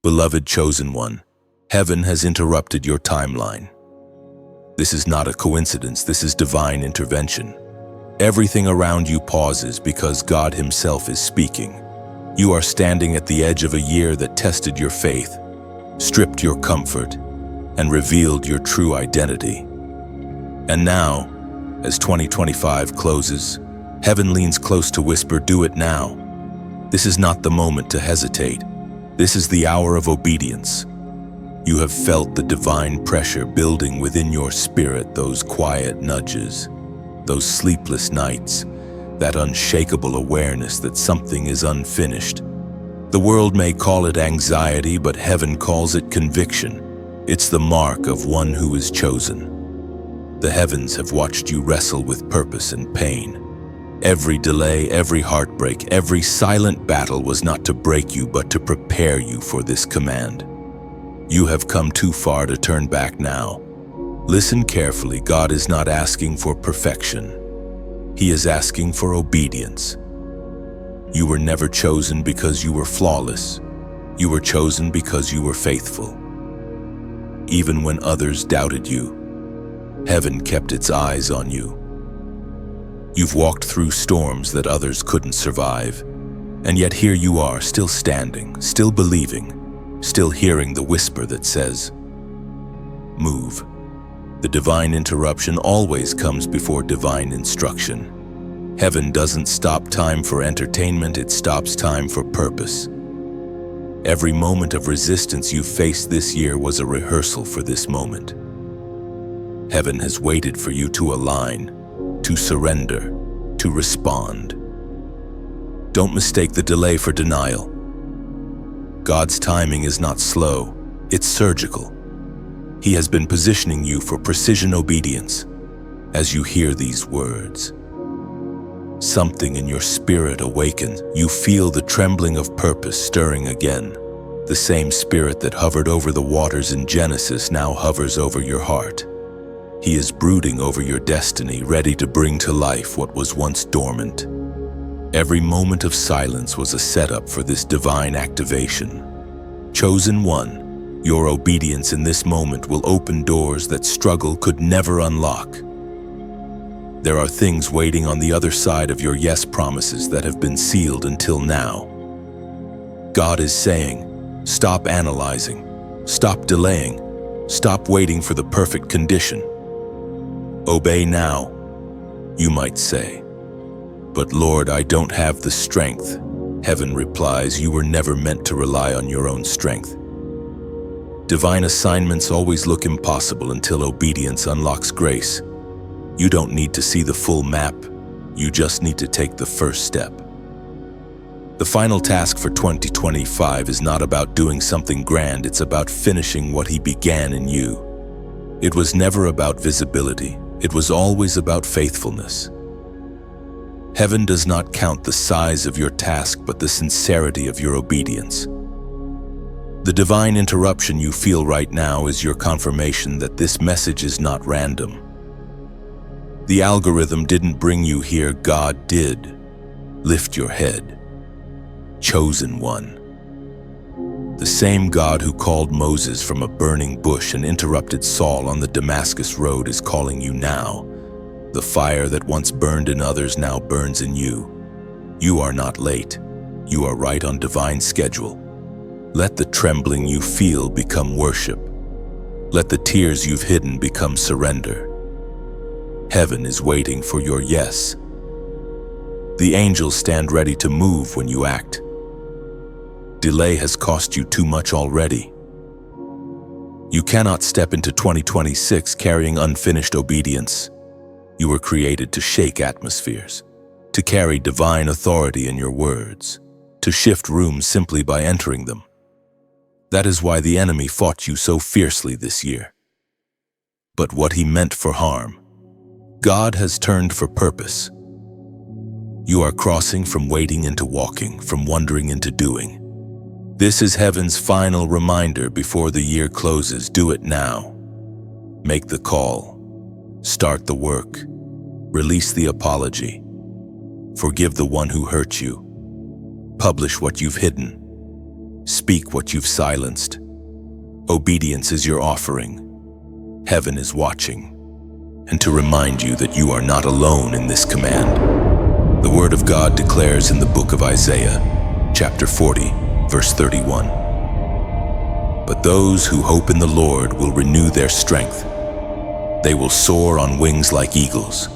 Beloved chosen one, heaven has interrupted your timeline. This is not a coincidence, this is divine intervention. Everything around you pauses because God Himself is speaking. You are standing at the edge of a year that tested your faith, stripped your comfort, and revealed your true identity. And now, as 2025 closes, heaven leans close to whisper, "Do it now." This is not the moment to hesitate. This is the hour of obedience. You have felt the divine pressure building within your spirit, those quiet nudges, those sleepless nights, that unshakable awareness that something is unfinished. The world may call it anxiety, but heaven calls it conviction. It's the mark of one who is chosen. The heavens have watched you wrestle with purpose and pain. Every delay, every heartbreak, every silent battle was not to break you, but to prepare you for this command. You have come too far to turn back now. Listen carefully. God is not asking for perfection. He is asking for obedience. You were never chosen because you were flawless. You were chosen because you were faithful. Even when others doubted you, heaven kept its eyes on you. You've walked through storms that others couldn't survive, and yet here you are, still standing, still believing, still hearing the whisper that says, "Move." The divine interruption always comes before divine instruction. Heaven doesn't stop time for entertainment, it stops time for purpose. Every moment of resistance you faced this year was a rehearsal for this moment. Heaven has waited for you to align, to surrender, to respond. Don't mistake the delay for denial. God's timing is not slow, it's surgical. He has been positioning you for precision obedience. As you hear these words, something in your spirit awakens. You feel the trembling of purpose stirring again. The same spirit that hovered over the waters in Genesis now hovers over your heart. He is brooding over your destiny, ready to bring to life what was once dormant. Every moment of silence was a setup for this divine activation. Chosen one, your obedience in this moment will open doors that struggle could never unlock. There are things waiting on the other side of your yes promises that have been sealed until now. God is saying, stop analyzing, stop delaying, stop waiting for the perfect condition. Obey now, you might say. But Lord, I don't have the strength. Heaven replies, you were never meant to rely on your own strength. Divine assignments always look impossible until obedience unlocks grace. You don't need to see the full map, you just need to take the first step. The final task for 2025 is not about doing something grand, it's about finishing what He began in you. It was never about visibility, it was always about faithfulness. Heaven does not count the size of your task, but the sincerity of your obedience. The divine interruption you feel right now is your confirmation that this message is not random. The algorithm didn't bring you here, God did. Lift your head. Chosen one. The same God who called Moses from a burning bush and interrupted Saul on the Damascus road is calling you now. The fire that once burned in others now burns in you. You are not late. You are right on divine schedule. Let the trembling you feel become worship. Let the tears you've hidden become surrender. Heaven is waiting for your yes. The angels stand ready to move when you act. Delay has cost you too much already. You cannot step into 2026 carrying unfinished obedience. You were created to shake atmospheres, to carry divine authority in your words, to shift rooms simply by entering them. That is why the enemy fought you so fiercely this year. But what he meant for harm, God has turned for purpose. You are crossing from waiting into walking, from wondering into doing. This is heaven's final reminder before the year closes. Do it now. Make the call. Start the work. Release the apology. Forgive the one who hurt you. Publish what you've hidden. Speak what you've silenced. Obedience is your offering. Heaven is watching. And to remind you that you are not alone in this command, the Word of God declares in the book of Isaiah, chapter 40, verse 31. But those who hope in the Lord will renew their strength. They will soar on wings like eagles.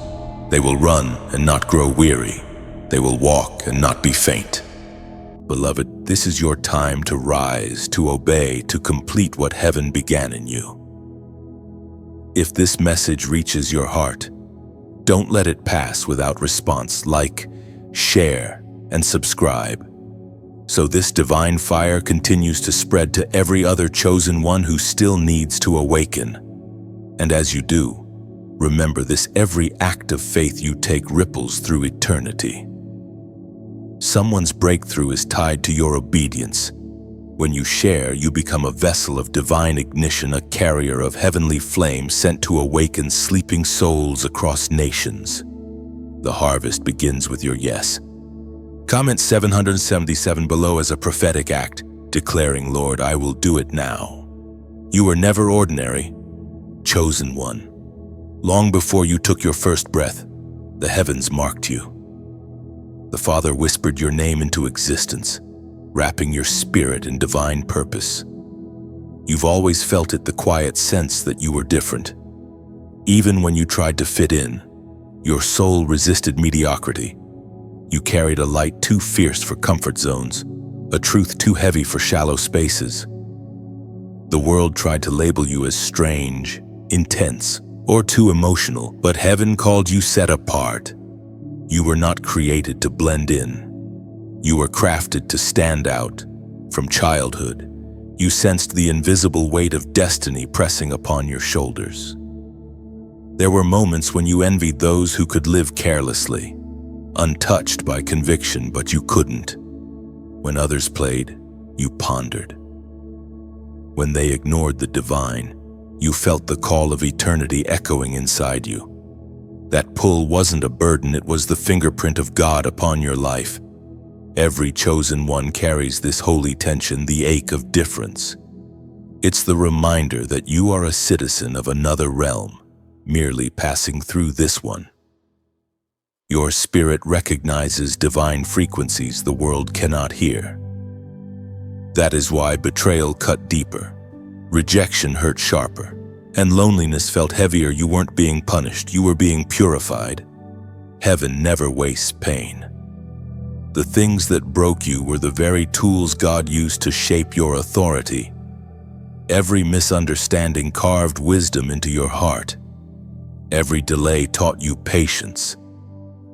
They will run and not grow weary. They will walk and not be faint. Beloved, this is your time to rise, to obey, to complete what heaven began in you. If this message reaches your heart, don't let it pass without response. Like, share, and subscribe, so this divine fire continues to spread to every other chosen one who still needs to awaken. And as you do, remember this: every act of faith you take ripples through eternity. Someone's breakthrough is tied to your obedience. When you share, you become a vessel of divine ignition, a carrier of heavenly flame sent to awaken sleeping souls across nations. The harvest begins with your yes. Comment 777 below as a prophetic act, declaring, "Lord, I will do it now." You were never ordinary, chosen one. Long before you took your first breath, the heavens marked you. The Father whispered your name into existence, wrapping your spirit in divine purpose. You've always felt it, the quiet sense that you were different. Even when you tried to fit in, your soul resisted mediocrity. You carried a light too fierce for comfort zones, a truth too heavy for shallow spaces. The world tried to label you as strange, intense, or too emotional, but heaven called you set apart. You were not created to blend in. You were crafted to stand out. From childhood, you sensed the invisible weight of destiny pressing upon your shoulders. There were moments when you envied those who could live carelessly, untouched by conviction, but you couldn't. When others played, you pondered. When they ignored the divine, you felt the call of eternity echoing inside you. That pull wasn't a burden, it was the fingerprint of God upon your life. Every chosen one carries this holy tension, the ache of difference. It's the reminder that you are a citizen of another realm, merely passing through this one. Your spirit recognizes divine frequencies the world cannot hear. That is why betrayal cut deeper, rejection hurt sharper, and loneliness felt heavier. You weren't being punished, you were being purified. Heaven never wastes pain. The things that broke you were the very tools God used to shape your authority. Every misunderstanding carved wisdom into your heart. Every delay taught you patience.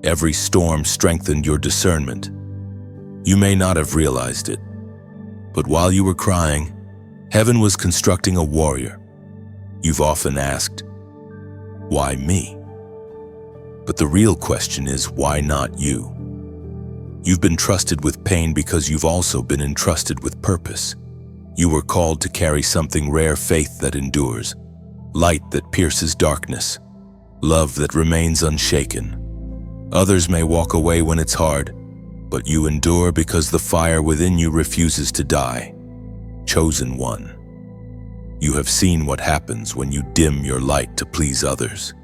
Every storm strengthened your discernment. You may not have realized it, but while you were crying, heaven was constructing a warrior. You've often asked, why me? But the real question is, why not you? You've been trusted with pain because you've also been entrusted with purpose. You were called to carry something rare: faith that endures, light that pierces darkness, love that remains unshaken. Others may walk away when it's hard, but you endure because the fire within you refuses to die. Chosen one. You have seen what happens when you dim your light to please others.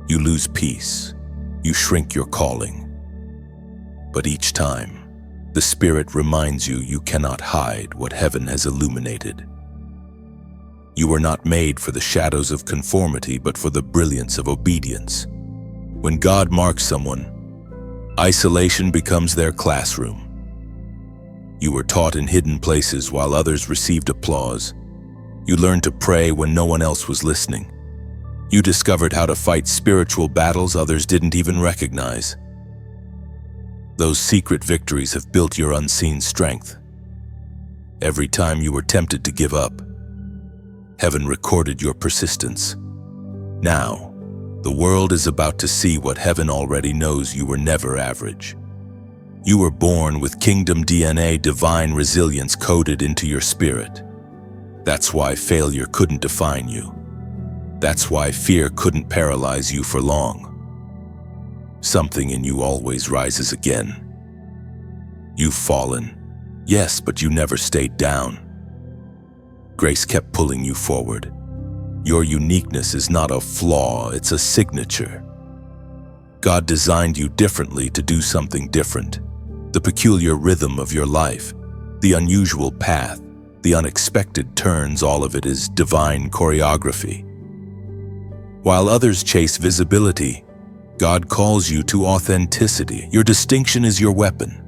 You lose peace. You shrink your calling. But each time, the Spirit reminds you you cannot hide what heaven has illuminated. You were not made for the shadows of conformity, but for the brilliance of obedience. When God marks someone, isolation becomes their classroom. You were taught in hidden places while others received applause. You learned to pray when no one else was listening. You discovered how to fight spiritual battles others didn't even recognize. Those secret victories have built your unseen strength. Every time you were tempted to give up, heaven recorded your persistence. Now, the world is about to see what heaven already knows: you were never average. You were born with kingdom DNA, divine resilience coded into your spirit. That's why failure couldn't define you. That's why fear couldn't paralyze you for long. Something in you always rises again. You've fallen, Yes, but you never stayed down. Grace kept pulling you forward. Your uniqueness is not a flaw, it's a signature. God designed you differently to do something different. The peculiar rhythm of your life, the unusual path, the unexpected turns, all of it is divine choreography. While others chase visibility, God calls you to authenticity. Your distinction is your weapon.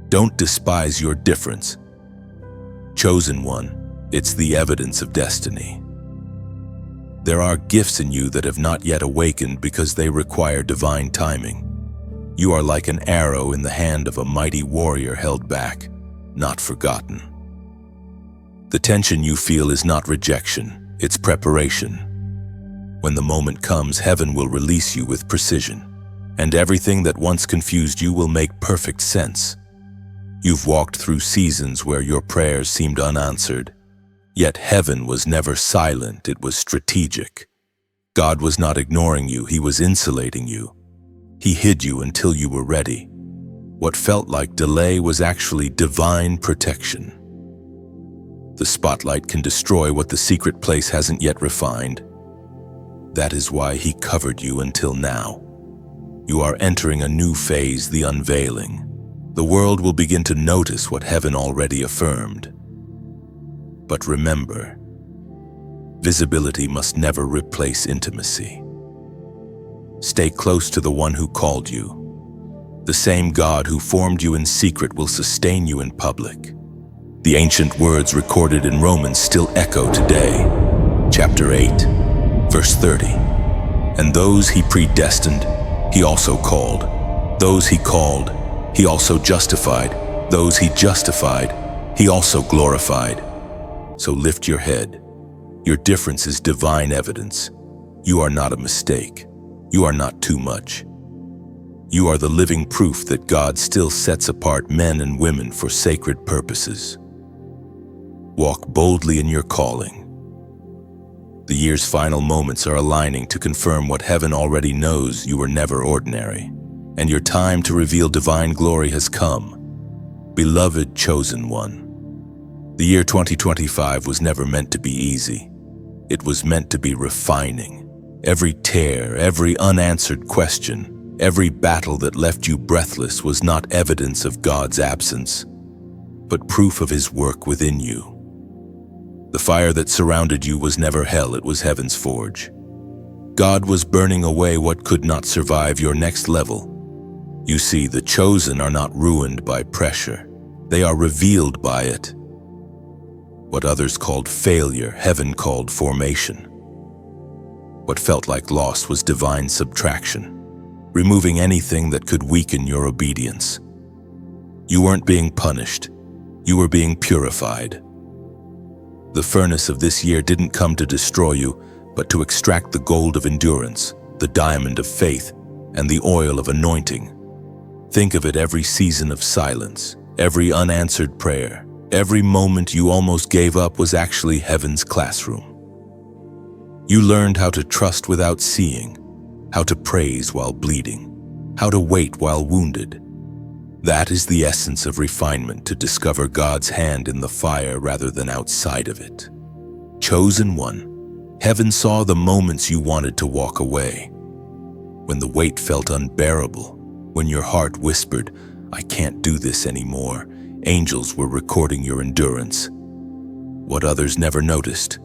Don't despise your difference. Chosen one, it's the evidence of destiny. There are gifts in you that have not yet awakened because they require divine timing. You are like an arrow in the hand of a mighty warrior held back, not forgotten. The tension you feel is not rejection, it's preparation. When the moment comes, heaven will release you with precision, and everything that once confused you will make perfect sense. You've walked through seasons where your prayers seemed unanswered, yet heaven was never silent, it was strategic. God was not ignoring you, He was insulating you. He hid you until you were ready. What felt like delay was actually divine protection. The spotlight can destroy what the secret place hasn't yet refined. That is why He covered you until now. You are entering a new phase, the unveiling. The world will begin to notice what heaven already affirmed. But remember, visibility must never replace intimacy. Stay close to the one who called you. The same God who formed you in secret will sustain you in public. The ancient words recorded in Romans still echo today. Chapter 8, verse 30. And those He predestined, He also called. Those He called, He also justified. Those He justified, He also glorified. So lift your head. Your difference is divine evidence. You are not a mistake. You are not too much. You are the living proof that God still sets apart men and women for sacred purposes. Walk boldly in your calling. The year's final moments are aligning to confirm what heaven already knows: you were never ordinary, and your time to reveal divine glory has come. Beloved chosen one, the year 2025 was never meant to be easy. It was meant to be refining. Every tear, every unanswered question, every battle that left you breathless was not evidence of God's absence, but proof of His work within you. The fire that surrounded you was never hell, it was heaven's forge. God was burning away what could not survive your next level. You see, the chosen are not ruined by pressure. They are revealed by it. What others called failure, heaven called formation. What felt like loss was divine subtraction, removing anything that could weaken your obedience. You weren't being punished, you were being purified. The furnace of this year didn't come to destroy you, but to extract the gold of endurance, the diamond of faith, and the oil of anointing. Think of it: every season of silence, every unanswered prayer, every moment you almost gave up was actually heaven's classroom. You learned how to trust without seeing, how to praise while bleeding, how to wait while wounded. That is the essence of refinement, to discover God's hand in the fire rather than outside of it. Chosen one, heaven saw the moments you wanted to walk away. When the weight felt unbearable, when your heart whispered, "I can't do this anymore," angels were recording your endurance. What others never noticed,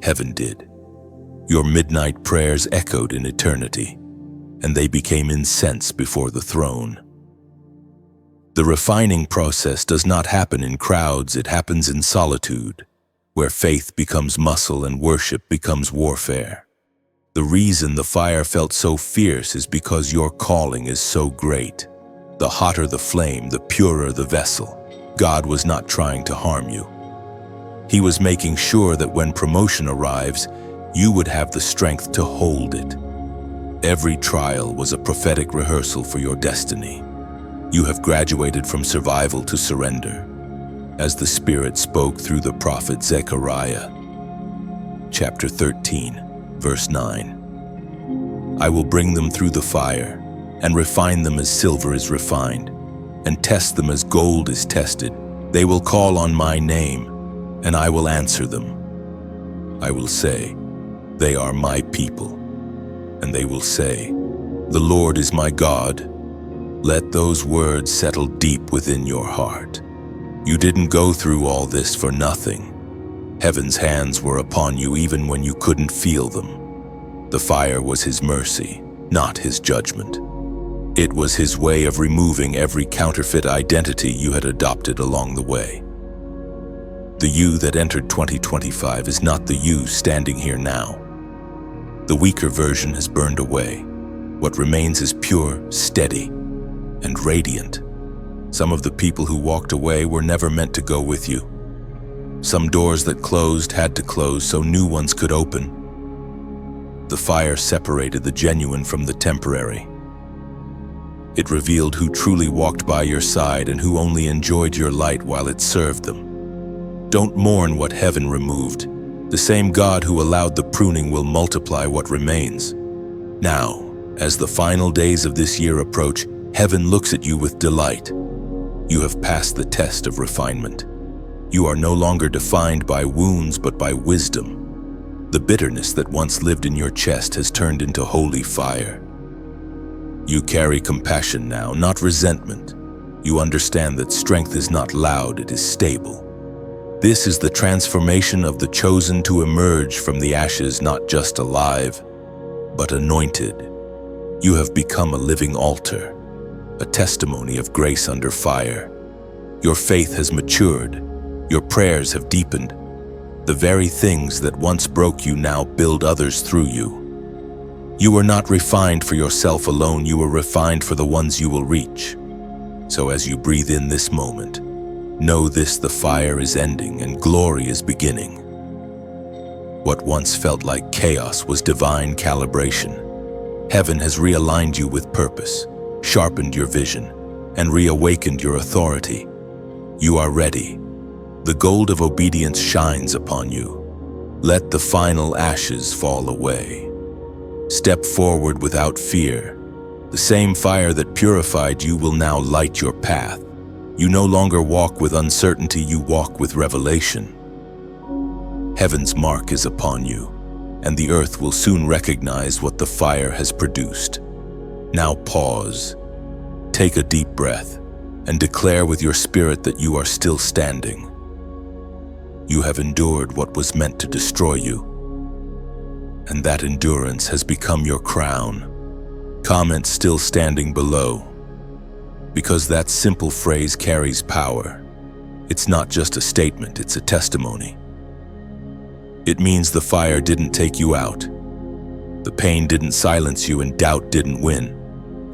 heaven did. Your midnight prayers echoed in eternity, and they became incense before the throne. The refining process does not happen in crowds, it happens in solitude, where faith becomes muscle and worship becomes warfare. The reason the fire felt so fierce is because your calling is so great. The hotter the flame, the purer the vessel. God was not trying to harm you. He was making sure that when promotion arrives, you would have the strength to hold it. Every trial was a prophetic rehearsal for your destiny. You have graduated from survival to surrender, as the Spirit spoke through the prophet Zechariah. Chapter 13, verse 9. I will bring them through the fire, and refine them as silver is refined, and test them as gold is tested. They will call on my name, and I will answer them. I will say, they are my people. And they will say, the Lord is my God. Let those words settle deep within your heart. You didn't go through all this for nothing. Heaven's hands were upon you even when you couldn't feel them. The fire was His mercy, not His judgment. It was His way of removing every counterfeit identity you had adopted along the way. The you that entered 2025 is not the you standing here now. The weaker version has burned away. What remains is pure, steady, and radiant. Some of the people who walked away were never meant to go with you. Some doors that closed had to close so new ones could open. The fire separated the genuine from the temporary. It revealed who truly walked by your side and who only enjoyed your light while it served them. Don't mourn what heaven removed. The same God who allowed the pruning will multiply what remains. Now, as the final days of this year approach, heaven looks at you with delight. You have passed the test of refinement. You are no longer defined by wounds but by wisdom. The bitterness that once lived in your chest has turned into holy fire. You carry compassion now, not resentment. You understand that strength is not loud, it is stable. This is the transformation of the chosen to emerge from the ashes, not just alive, but anointed. You have become a living altar, a testimony of grace under fire. Your faith has matured. Your prayers have deepened. The very things that once broke you now build others through you. You were not refined for yourself alone, you were refined for the ones you will reach. So as you breathe in this moment, know this: the fire is ending and glory is beginning. What once felt like chaos was divine calibration. Heaven has realigned you with purpose, sharpened your vision, and reawakened your authority. You are ready. The gold of obedience shines upon you. Let the final ashes fall away. Step forward without fear. The same fire that purified you will now light your path. You no longer walk with uncertainty, you walk with revelation. Heaven's mark is upon you, and the earth will soon recognize what the fire has produced. Now pause, take a deep breath, and declare with your spirit that you are still standing. You have endured what was meant to destroy you, and that endurance has become your crown. Comment "still standing" below, because that simple phrase carries power. It's not just a statement, it's a testimony. It means the fire didn't take you out. The pain didn't silence you and doubt didn't win.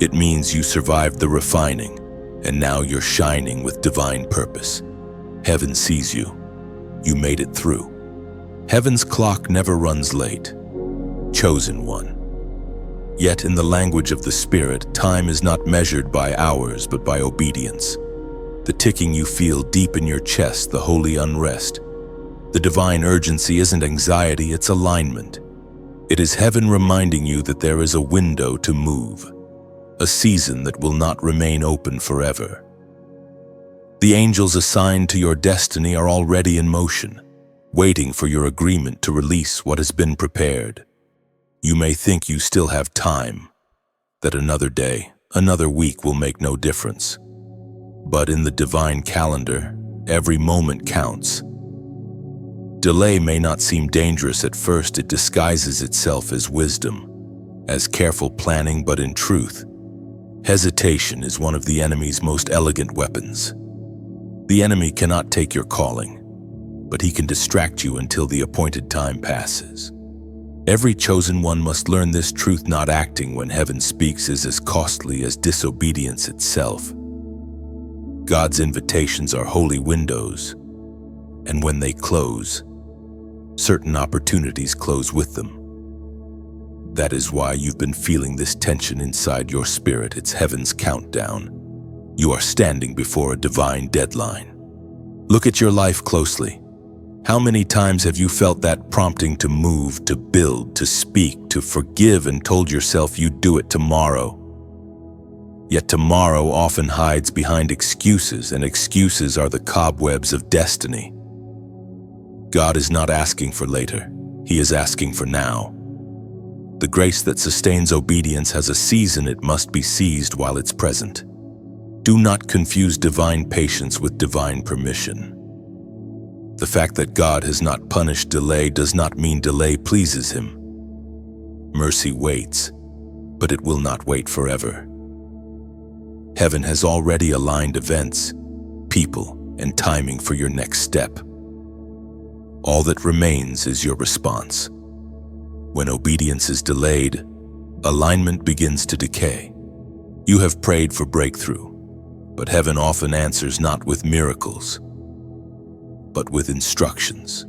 It means you survived the refining, and now you're shining with divine purpose. Heaven sees you. You made it through. Heaven's clock never runs late. Chosen one. Yet in the language of the Spirit, time is not measured by hours but by obedience. The ticking you feel deep in your chest, the holy unrest. The divine urgency isn't anxiety, it's alignment. It is heaven reminding you that there is a window to move, a season that will not remain open forever. The angels assigned to your destiny are already in motion, waiting for your agreement to release what has been prepared. You may think you still have time, that another day, another week will make no difference. But in the divine calendar, every moment counts. Delay may not seem dangerous at first, it disguises itself as wisdom, as careful planning, but in truth, hesitation is one of the enemy's most elegant weapons. The enemy cannot take your calling, but he can distract you until the appointed time passes. Every chosen one must learn this truth: not acting when heaven speaks is as costly as disobedience itself. God's invitations are holy windows, and when they close, certain opportunities close with them. That is why you've been feeling this tension inside your spirit. It's heaven's countdown. You are standing before a divine deadline. Look at your life closely. How many times have you felt that prompting to move, to build, to speak, to forgive, and told yourself you'd do it tomorrow? Yet tomorrow often hides behind excuses, and excuses are the cobwebs of destiny. God is not asking for later. He is asking for now. The grace that sustains obedience has a season. It must be seized while it's present. Do not confuse divine patience with divine permission. The fact that God has not punished delay does not mean delay pleases Him. Mercy waits, but it will not wait forever. Heaven has already aligned events, people, and timing for your next step. All that remains is your response. When obedience is delayed, alignment begins to decay. You have prayed for breakthrough, but heaven often answers not with miracles, but with instructions.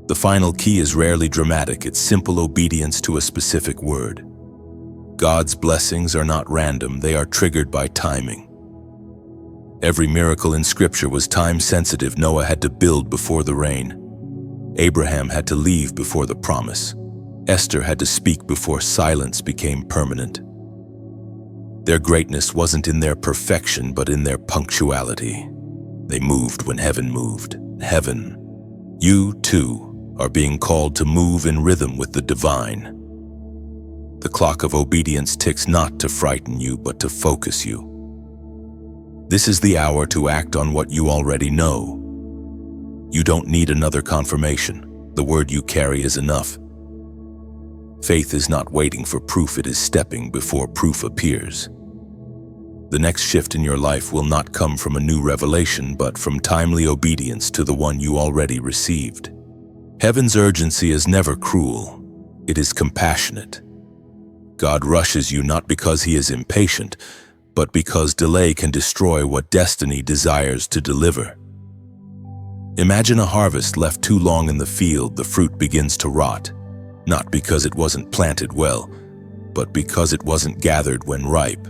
The final key is rarely dramatic. It's simple obedience to a specific word. God's blessings are not random. They are triggered by timing. Every miracle in Scripture was time-sensitive. Noah had to build before the rain. Abraham had to leave before the promise. Esther had to speak before silence became permanent. Their greatness wasn't in their perfection, but in their punctuality. They moved when heaven moved. Heaven, you too, are being called to move in rhythm with the divine. The clock of obedience ticks not to frighten you, but to focus you. This is the hour to act on what you already know. You don't need another confirmation. The word you carry is enough. Faith is not waiting for proof. It is stepping before proof appears. The next shift in your life will not come from a new revelation, but from timely obedience to the one you already received. Heaven's urgency is never cruel. It is compassionate. God rushes you not because He is impatient, but because delay can destroy what destiny desires to deliver. Imagine a harvest left too long in the field. The fruit begins to rot, not because it wasn't planted well, but because it wasn't gathered when ripe.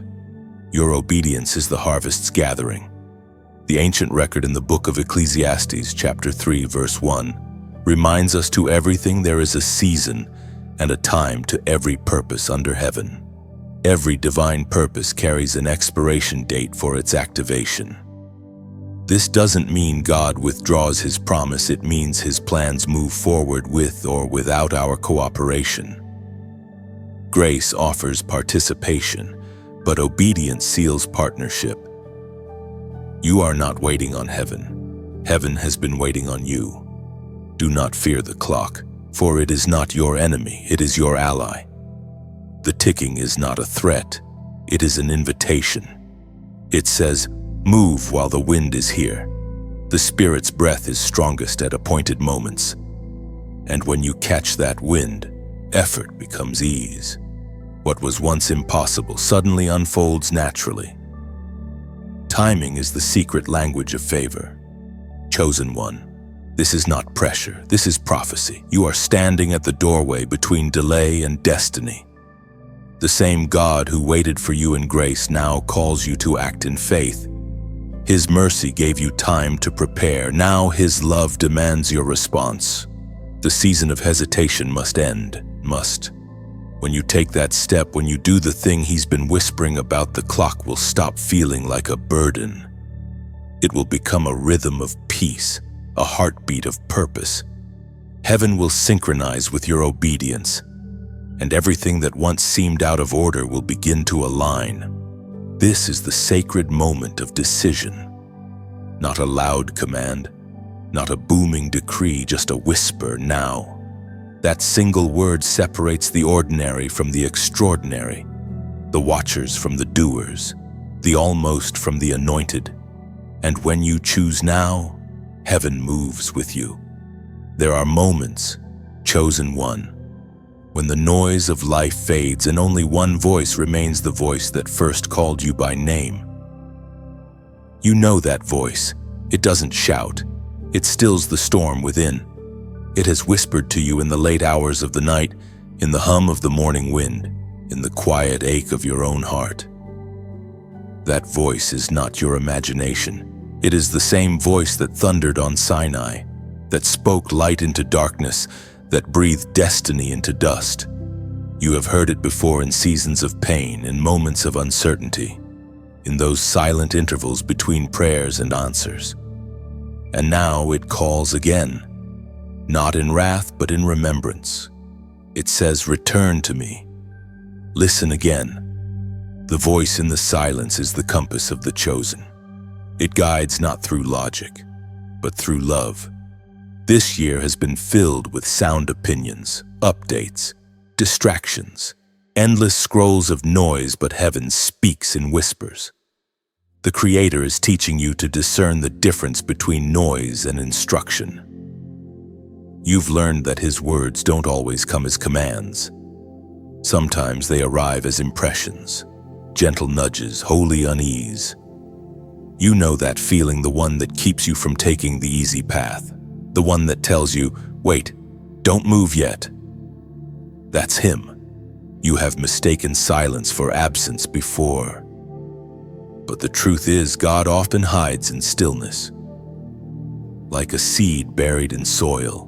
Your obedience is the harvest's gathering. The ancient record in the book of Ecclesiastes, chapter 3, verse 1, reminds us to everything there is a season and a time to every purpose under heaven. Every divine purpose carries an expiration date for its activation. This doesn't mean God withdraws His promise. It means His plans move forward with or without our cooperation. Grace offers participation, but obedience seals partnership. You are not waiting on heaven. Heaven has been waiting on you. Do not fear the clock, for it is not your enemy, it is your ally. The ticking is not a threat, it is an invitation. It says, move while the wind is here. The Spirit's breath is strongest at appointed moments. And when you catch that wind, effort becomes ease. What was once impossible suddenly unfolds naturally. Timing is the secret language of favor. Chosen one, this is not pressure, this is prophecy. You are standing at the doorway between delay and destiny. The same God who waited for you in grace now calls you to act in faith. His mercy gave you time to prepare. Now His love demands your response. The season of hesitation must end, must. When you take that step, when you do the thing He's been whispering about, the clock will stop feeling like a burden. It will become a rhythm of peace, a heartbeat of purpose. Heaven will synchronize with your obedience, and everything that once seemed out of order will begin to align. This is the sacred moment of decision. Not a loud command, not a booming decree, just a whisper now. That single word separates the ordinary from the extraordinary, the watchers from the doers, the almost from the anointed. And when you choose now, heaven moves with you. There are moments, chosen one, when the noise of life fades and only one voice remains, the voice that first called you by name. You know that voice. It doesn't shout. It stills the storm within. It has whispered to you in the late hours of the night, in the hum of the morning wind, in the quiet ache of your own heart. That voice is not your imagination. It is the same voice that thundered on Sinai, that spoke light into darkness, that breathed destiny into dust. You have heard it before in seasons of pain, in moments of uncertainty. in those silent intervals between prayers and answers. And now it calls again, not in wrath but in remembrance. It says, "Return to me. Listen again." The voice in the silence is the compass of the chosen. It guides not through logic, but through love. This year has been filled with sound opinions, updates, distractions, endless scrolls of noise, but heaven speaks in whispers. The Creator is teaching you to discern the difference between noise and instruction. You've learned that His words don't always come as commands. Sometimes they arrive as impressions, gentle nudges, holy unease. You know that feeling, the one that keeps you from taking the easy path, the one that tells you, "Wait, don't move yet." That's Him. You have mistaken silence for absence before. But the truth is, God often hides in stillness. Like a seed buried in soil,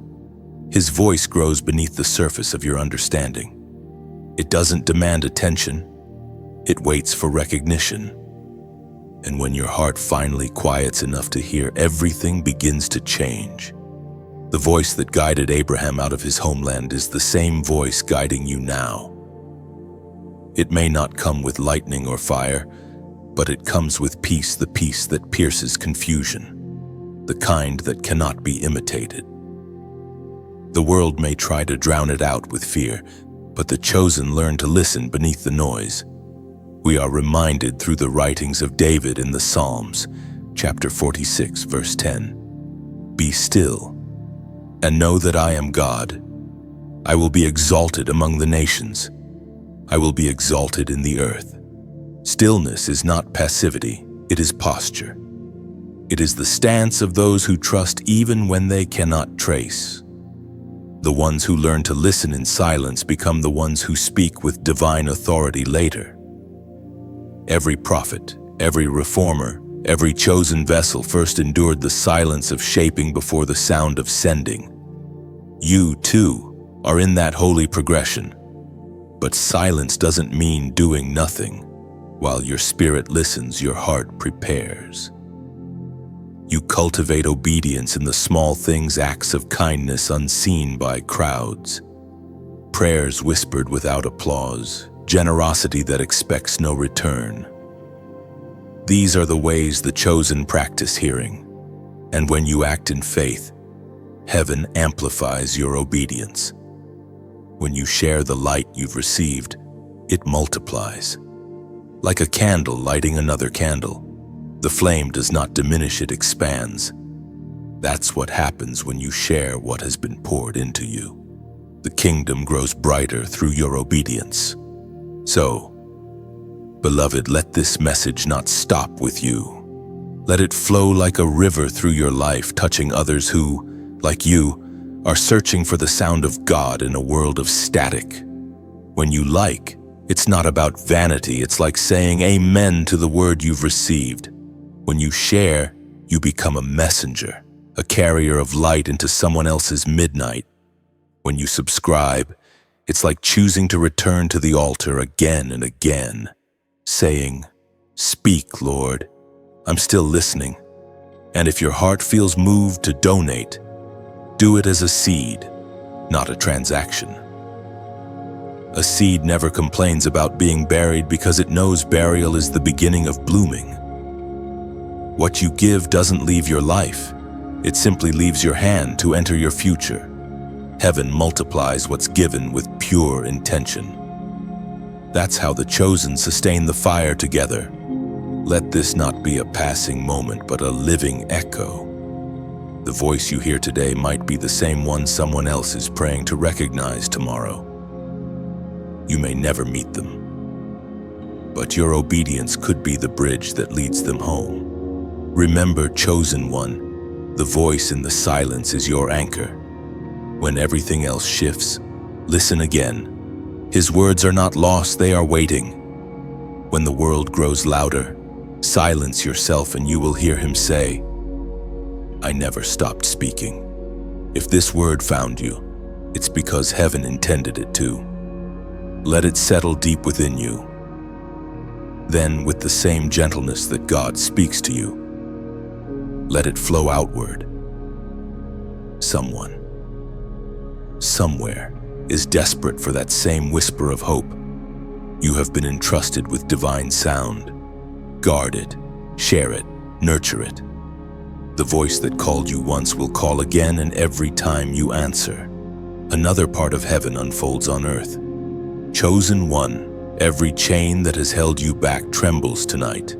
His voice grows beneath the surface of your understanding. It doesn't demand attention. It waits for recognition. And when your heart finally quiets enough to hear, everything begins to change. The voice that guided Abraham out of his homeland is the same voice guiding you now. It may not come with lightning or fire, but it comes with peace, the peace that pierces confusion, the kind that cannot be imitated. The world may try to drown it out with fear, but the chosen learn to listen beneath the noise. We are reminded through the writings of David in the Psalms, chapter 46, verse 10. "Be still, and know that I am God. I will be exalted among the nations. I will be exalted in the earth." Stillness is not passivity, it is posture. It is the stance of those who trust even when they cannot trace. The ones who learn to listen in silence become the ones who speak with divine authority later. Every prophet, every reformer, every chosen vessel first endured the silence of shaping before the sound of sending. You, too, are in that holy progression. But silence doesn't mean doing nothing. While your spirit listens, your heart prepares. You cultivate obedience in the small things, acts of kindness unseen by crowds, prayers whispered without applause, generosity that expects no return. These are the ways the chosen practice hearing, and when you act in faith, heaven amplifies your obedience. When you share the light you've received, it multiplies. Like a candle lighting another candle, the flame does not diminish, it expands. That's what happens when you share what has been poured into you. The kingdom grows brighter through your obedience. So, beloved, let this message not stop with you. Let it flow like a river through your life, touching others who, like you, are searching for the sound of God in a world of static. When you like, it's not about vanity, it's like saying amen to the word you've received. When you share, you become a messenger, a carrier of light into someone else's midnight. When you subscribe, it's like choosing to return to the altar again and again, saying, "Speak, Lord, I'm still listening." And if your heart feels moved to donate, do it as a seed, not a transaction. A seed never complains about being buried because it knows burial is the beginning of blooming. What you give doesn't leave your life, it simply leaves your hand to enter your future. Heaven multiplies what's given with pure intention. That's how the chosen sustain the fire together. Let this not be a passing moment, but a living echo. The voice you hear today might be the same one someone else is praying to recognize tomorrow. You may never meet them, but your obedience could be the bridge that leads them home. Remember, chosen one, the voice in the silence is your anchor. When everything else shifts, listen again. His words are not lost, they are waiting. When the world grows louder, silence yourself and you will hear him say, "I never stopped speaking." If this word found you, it's because heaven intended it to. Let it settle deep within you. Then, with the same gentleness that God speaks to you, let it flow outward. Someone, somewhere, is desperate for that same whisper of hope. You have been entrusted with divine sound. Guard it, share it, nurture it. The voice that called you once will call again, and every time you answer, another part of heaven unfolds on earth. Chosen one, every chain that has held you back trembles tonight.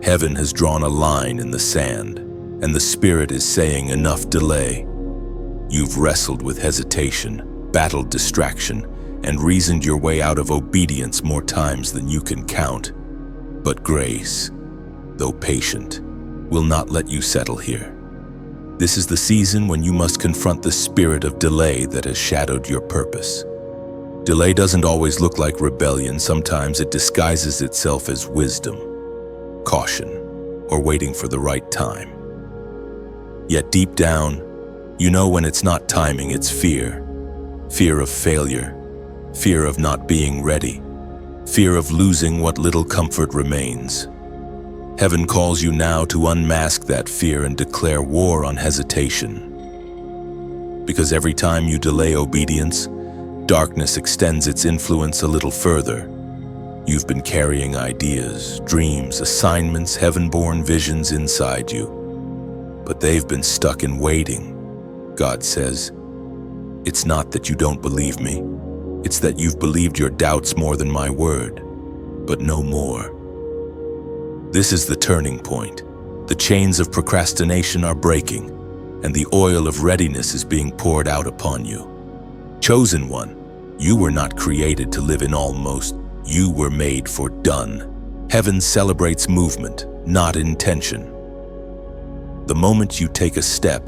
Heaven has drawn a line in the sand, and the Spirit is saying, enough delay. You've wrestled with hesitation, battled distraction, and reasoned your way out of obedience more times than you can count. But grace, though patient, will not let you settle here. This is the season when you must confront the spirit of delay that has shadowed your purpose. Delay doesn't always look like rebellion. Sometimes it disguises itself as wisdom, caution, or waiting for the right time. Yet deep down, you know when it's not timing, it's fear. Fear of failure, fear of not being ready, fear of losing what little comfort remains. Heaven calls you now to unmask that fear and declare war on hesitation. Because every time you delay obedience, darkness extends its influence a little further. You've been carrying ideas, dreams, assignments, heaven-born visions inside you. But they've been stuck in waiting. God says, it's not that you don't believe me. It's that you've believed your doubts more than my word, but no more. This is the turning point. The chains of procrastination are breaking, and the oil of readiness is being poured out upon you. Chosen one, you were not created to live in almost. You were made for done. Heaven celebrates movement, not intention. The moment you take a step,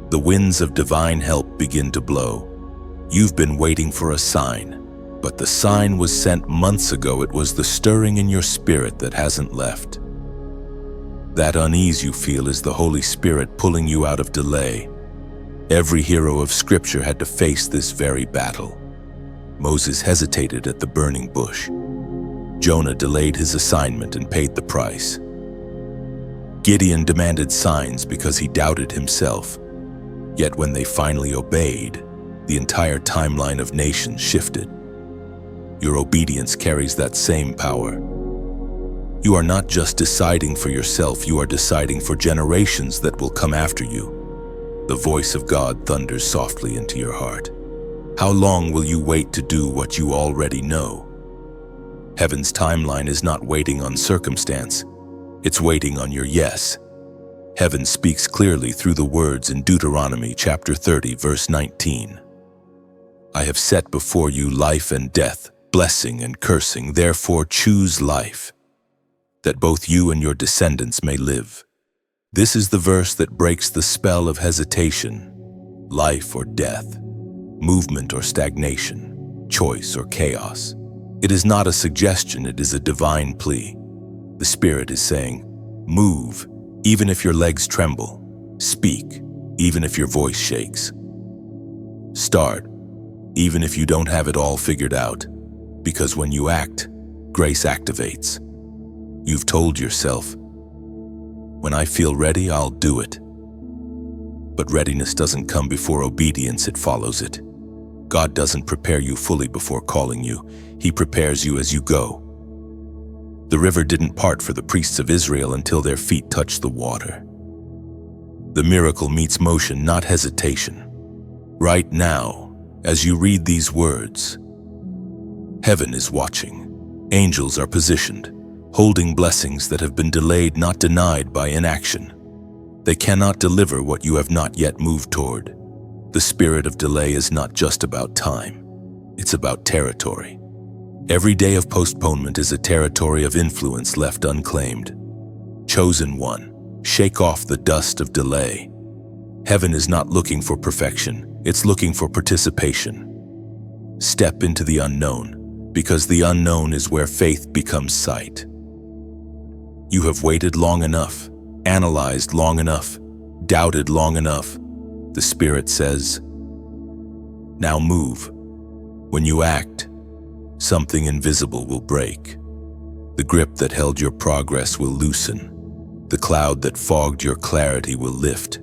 the winds of divine help begin to blow. You've been waiting for a sign, but the sign was sent months ago. It was the stirring in your spirit that hasn't left. That unease you feel is the Holy Spirit pulling you out of delay. Every hero of Scripture had to face this very battle. Moses hesitated at the burning bush. Jonah delayed his assignment and paid the price. Gideon demanded signs because he doubted himself. Yet when they finally obeyed, the entire timeline of nations shifted. Your obedience carries that same power. You are not just deciding for yourself, you are deciding for generations that will come after you. The voice of God thunders softly into your heart. How long will you wait to do what you already know? Heaven's timeline is not waiting on circumstance. It's waiting on your yes. Heaven speaks clearly through the words in Deuteronomy chapter 30, verse 19. I have set before you life and death, blessing and cursing. Therefore choose life, that both you and your descendants may live. This is the verse that breaks the spell of hesitation, life or death, movement or stagnation, choice or chaos. It is not a suggestion, it is a divine plea. The Spirit is saying, move, even if your legs tremble. Speak, even if your voice shakes. Start, even if you don't have it all figured out. Because when you act, grace activates. You've told yourself, when I feel ready, I'll do it. But readiness doesn't come before obedience, it follows it. God doesn't prepare you fully before calling you. He prepares you as you go. The river didn't part for the priests of Israel until their feet touched the water. The miracle meets motion, not hesitation. Right now, as you read these words, heaven is watching. Angels are positioned, holding blessings that have been delayed, not denied by inaction. They cannot deliver what you have not yet moved toward. The spirit of delay is not just about time. It's about territory. Every day of postponement is a territory of influence left unclaimed. Chosen one, shake off the dust of delay. Heaven is not looking for perfection, it's looking for participation. Step into the unknown, because the unknown is where faith becomes sight. You have waited long enough, analyzed long enough, doubted long enough. The Spirit says, now move. When you act, something invisible will break. The grip that held your progress will loosen. The cloud that fogged your clarity will lift.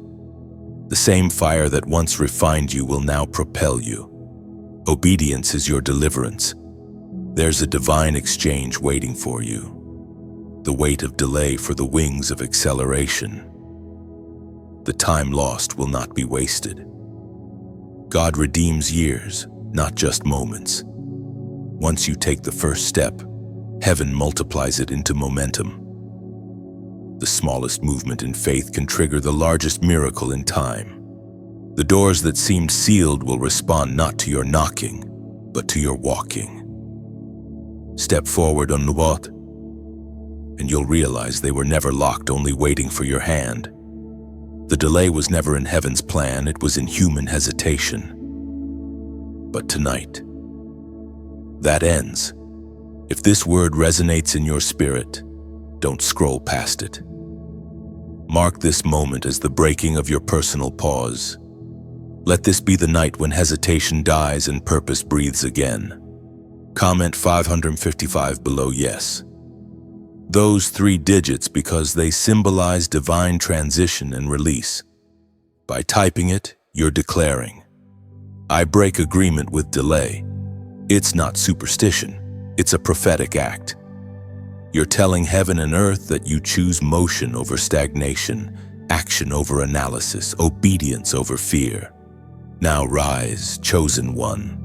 The same fire that once refined you will now propel you. Obedience is your deliverance. There's a divine exchange waiting for you. The weight of delay for the wings of acceleration. The time lost will not be wasted. God redeems years, not just moments. Once you take the first step, heaven multiplies it into momentum. The smallest movement in faith can trigger the largest miracle in time. The doors that seemed sealed will respond not to your knocking, but to your walking. Step forward on the what, and you'll realize they were never locked, only waiting for your hand. The delay was never in heaven's plan, it was in human hesitation. But tonight, that ends. If this word resonates in your spirit, don't scroll past it. Mark this moment as the breaking of your personal pause. Let this be the night when hesitation dies and purpose breathes again. Comment 555 below yes. Those 3 digits because they symbolize divine transition and release. By typing it, you're declaring, I break agreement with delay. It's not superstition, it's a prophetic act. You're telling heaven and earth that you choose motion over stagnation, action over analysis, obedience over fear. Now rise, chosen one.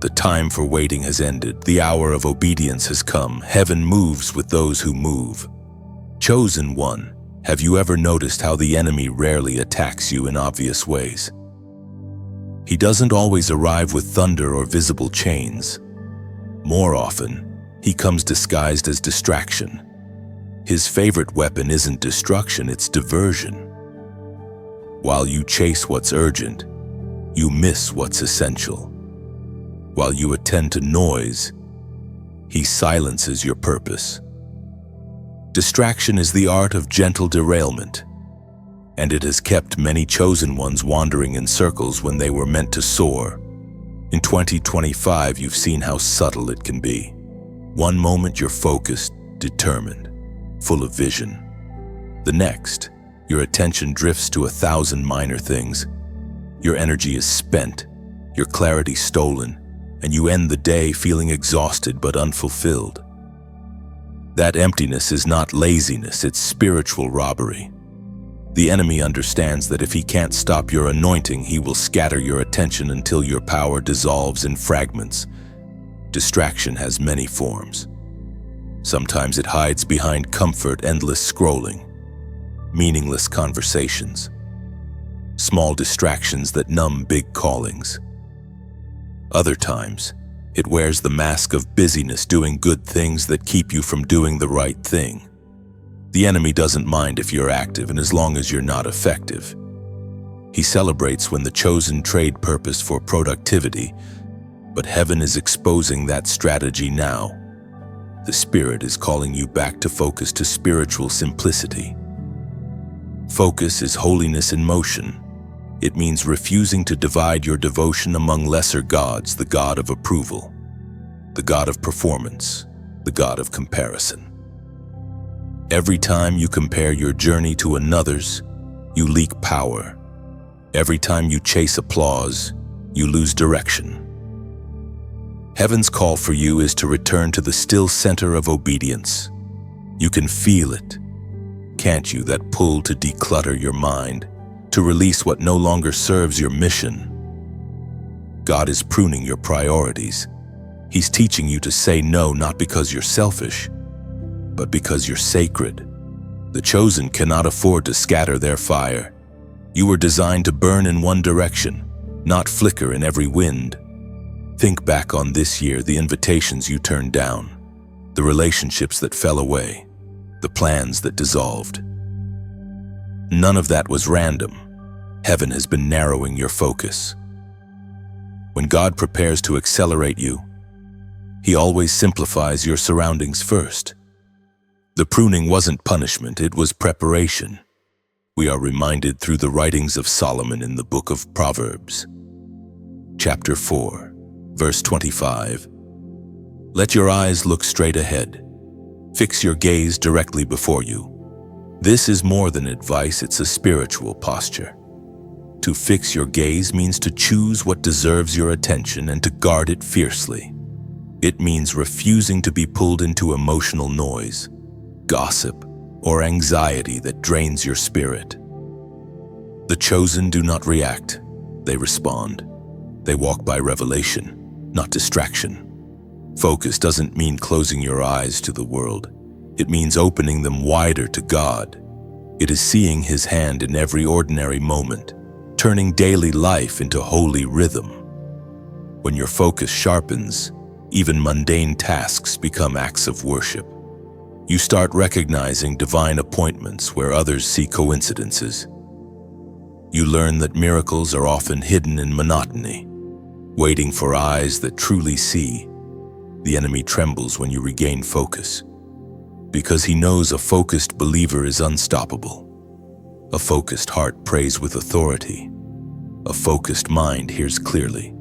The time for waiting has ended. The hour of obedience has come. Heaven moves with those who move. Chosen one, have you ever noticed how the enemy rarely attacks you in obvious ways? He doesn't always arrive with thunder or visible chains. More often, he comes disguised as distraction. His favorite weapon isn't destruction, it's diversion. While you chase what's urgent, you miss what's essential. While you attend to noise, he silences your purpose. Distraction is the art of gentle derailment, and it has kept many chosen ones wandering in circles when they were meant to soar. In 2025, you've seen how subtle it can be. One moment you're focused, determined, full of vision. The next, your attention drifts to 1,000 minor things. Your energy is spent, your clarity stolen, and you end the day feeling exhausted but unfulfilled. That emptiness is not laziness, it's spiritual robbery. The enemy understands that if he can't stop your anointing, he will scatter your attention until your power dissolves in fragments. Distraction has many forms. Sometimes it hides behind comfort, endless scrolling, meaningless conversations, small distractions that numb big callings. Other times, it wears the mask of busyness, doing good things that keep you from doing the right thing. The enemy doesn't mind if you're active and as long as you're not effective. He celebrates when the chosen trade purpose for productivity, but heaven is exposing that strategy now. The Spirit is calling you back to focus, to spiritual simplicity. Focus is holiness in motion. It means refusing to divide your devotion among lesser gods, the God of approval, the God of performance, the God of comparison. Every time you compare your journey to another's, you leak power. Every time you chase applause, you lose direction. Heaven's call for you is to return to the still center of obedience. You can feel it, can't you, that pull to declutter your mind, to release what no longer serves your mission. God is pruning your priorities. He's teaching you to say no, not because you're selfish, but because you're sacred. The chosen cannot afford to scatter their fire. You were designed to burn in one direction, not flicker in every wind. Think back on this year, the invitations you turned down, the relationships that fell away, the plans that dissolved. None of that was random. Heaven has been narrowing your focus. When God prepares to accelerate you, He always simplifies your surroundings first. The pruning wasn't punishment, it was preparation. We are reminded through the writings of Solomon in the book of Proverbs. Chapter 4, verse 25. Let your eyes look straight ahead. Fix your gaze directly before you. This is more than advice, it's a spiritual posture. To fix your gaze means to choose what deserves your attention and to guard it fiercely. It means refusing to be pulled into emotional noise, gossip, or anxiety that drains your spirit. The chosen do not react, they respond. They walk by revelation, not distraction. Focus doesn't mean closing your eyes to the world. It means opening them wider to God. It is seeing His hand in every ordinary moment, turning daily life into holy rhythm. When your focus sharpens, even mundane tasks become acts of worship. You start recognizing divine appointments where others see coincidences. You learn that miracles are often hidden in monotony, waiting for eyes that truly see. The enemy trembles when you regain focus, because he knows a focused believer is unstoppable. A focused heart prays with authority. A focused mind hears clearly.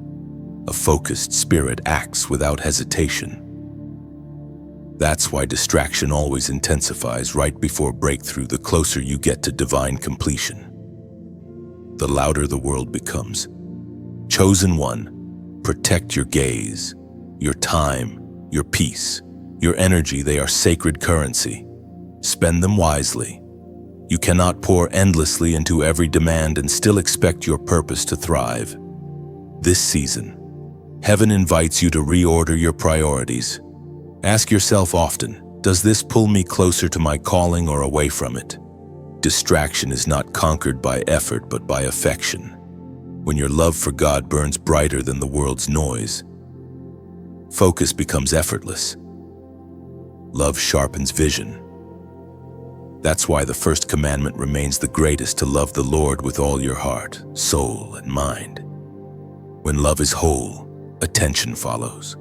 A focused spirit acts without hesitation. That's why distraction always intensifies right before breakthrough, the closer you get to divine completion. The louder the world becomes. Chosen one, protect your gaze, your time, your peace, your energy. They are sacred currency. Spend them wisely. You cannot pour endlessly into every demand and still expect your purpose to thrive. This season, Heaven invites you to reorder your priorities. Ask yourself often, does this pull me closer to my calling or away from it? Distraction is not conquered by effort but by affection. When your love for God burns brighter than the world's noise, focus becomes effortless. Love sharpens vision. That's why the first commandment remains the greatest, to love the Lord with all your heart, soul, and mind. When love is whole, attention follows.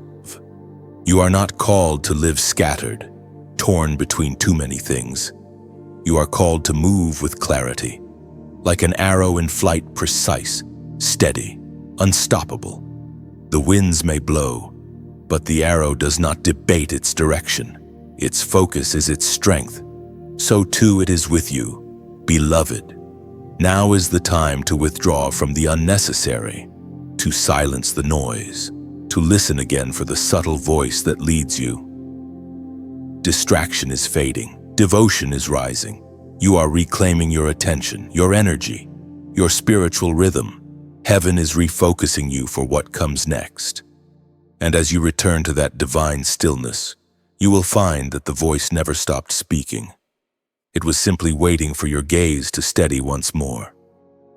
You are not called to live scattered, torn between too many things. You are called to move with clarity, like an arrow in flight, precise, steady, unstoppable. The winds may blow, but the arrow does not debate its direction. Its focus is its strength. So too it is with you, beloved. Now is the time to withdraw from the unnecessary, to silence the noise, to listen again for the subtle voice that leads you. Distraction is fading, devotion is rising. You are reclaiming your attention, your energy, your spiritual rhythm. Heaven is refocusing you for what comes next. And as you return to that divine stillness, you will find that the voice never stopped speaking. It was simply waiting for your gaze to steady once more.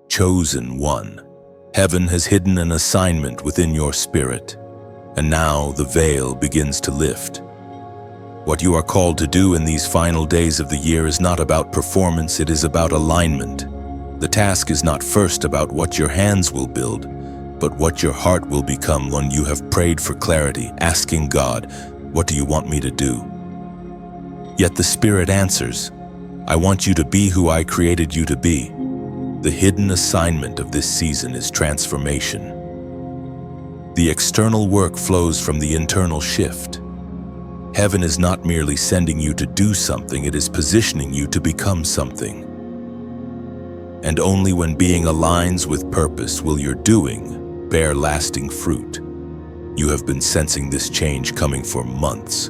Chosen one, Heaven has hidden an assignment within your spirit, and now the veil begins to lift. What you are called to do in these final days of the year is not about performance, it is about alignment. The task is not first about what your hands will build, but what your heart will become when you have prayed for clarity, asking God, what do you want me to do? Yet the Spirit answers, I want you to be who I created you to be. The hidden assignment of this season is transformation. The external work flows from the internal shift. Heaven is not merely sending you to do something, it is positioning you to become something. And only when being aligns with purpose will your doing bear lasting fruit. You have been sensing this change coming for months.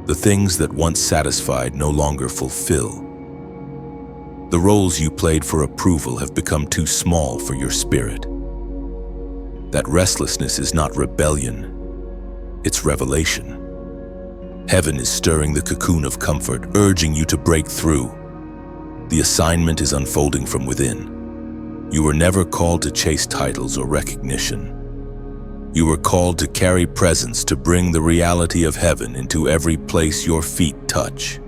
The things that once satisfied no longer fulfill. The roles you played for approval have become too small for your spirit. That restlessness is not rebellion, it's revelation. Heaven is stirring the cocoon of comfort, urging you to break through. The assignment is unfolding from within. You were never called to chase titles or recognition. You were called to carry presence, to bring the reality of heaven into every place your feet touch.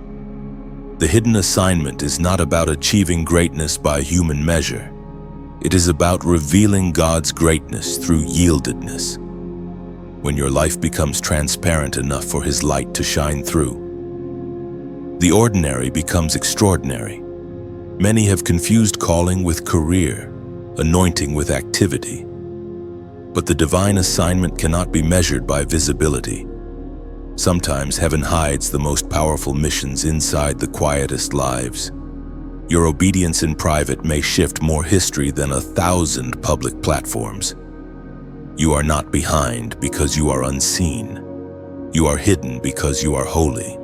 The hidden assignment is not about achieving greatness by human measure. It is about revealing God's greatness through yieldedness. When your life becomes transparent enough for His light to shine through, the ordinary becomes extraordinary. Many have confused calling with career, anointing with activity. But the divine assignment cannot be measured by visibility. Sometimes heaven hides the most powerful missions inside the quietest lives. Your obedience in private may shift more history than 1,000 public platforms. You are not behind because you are unseen. You are hidden because you are holy.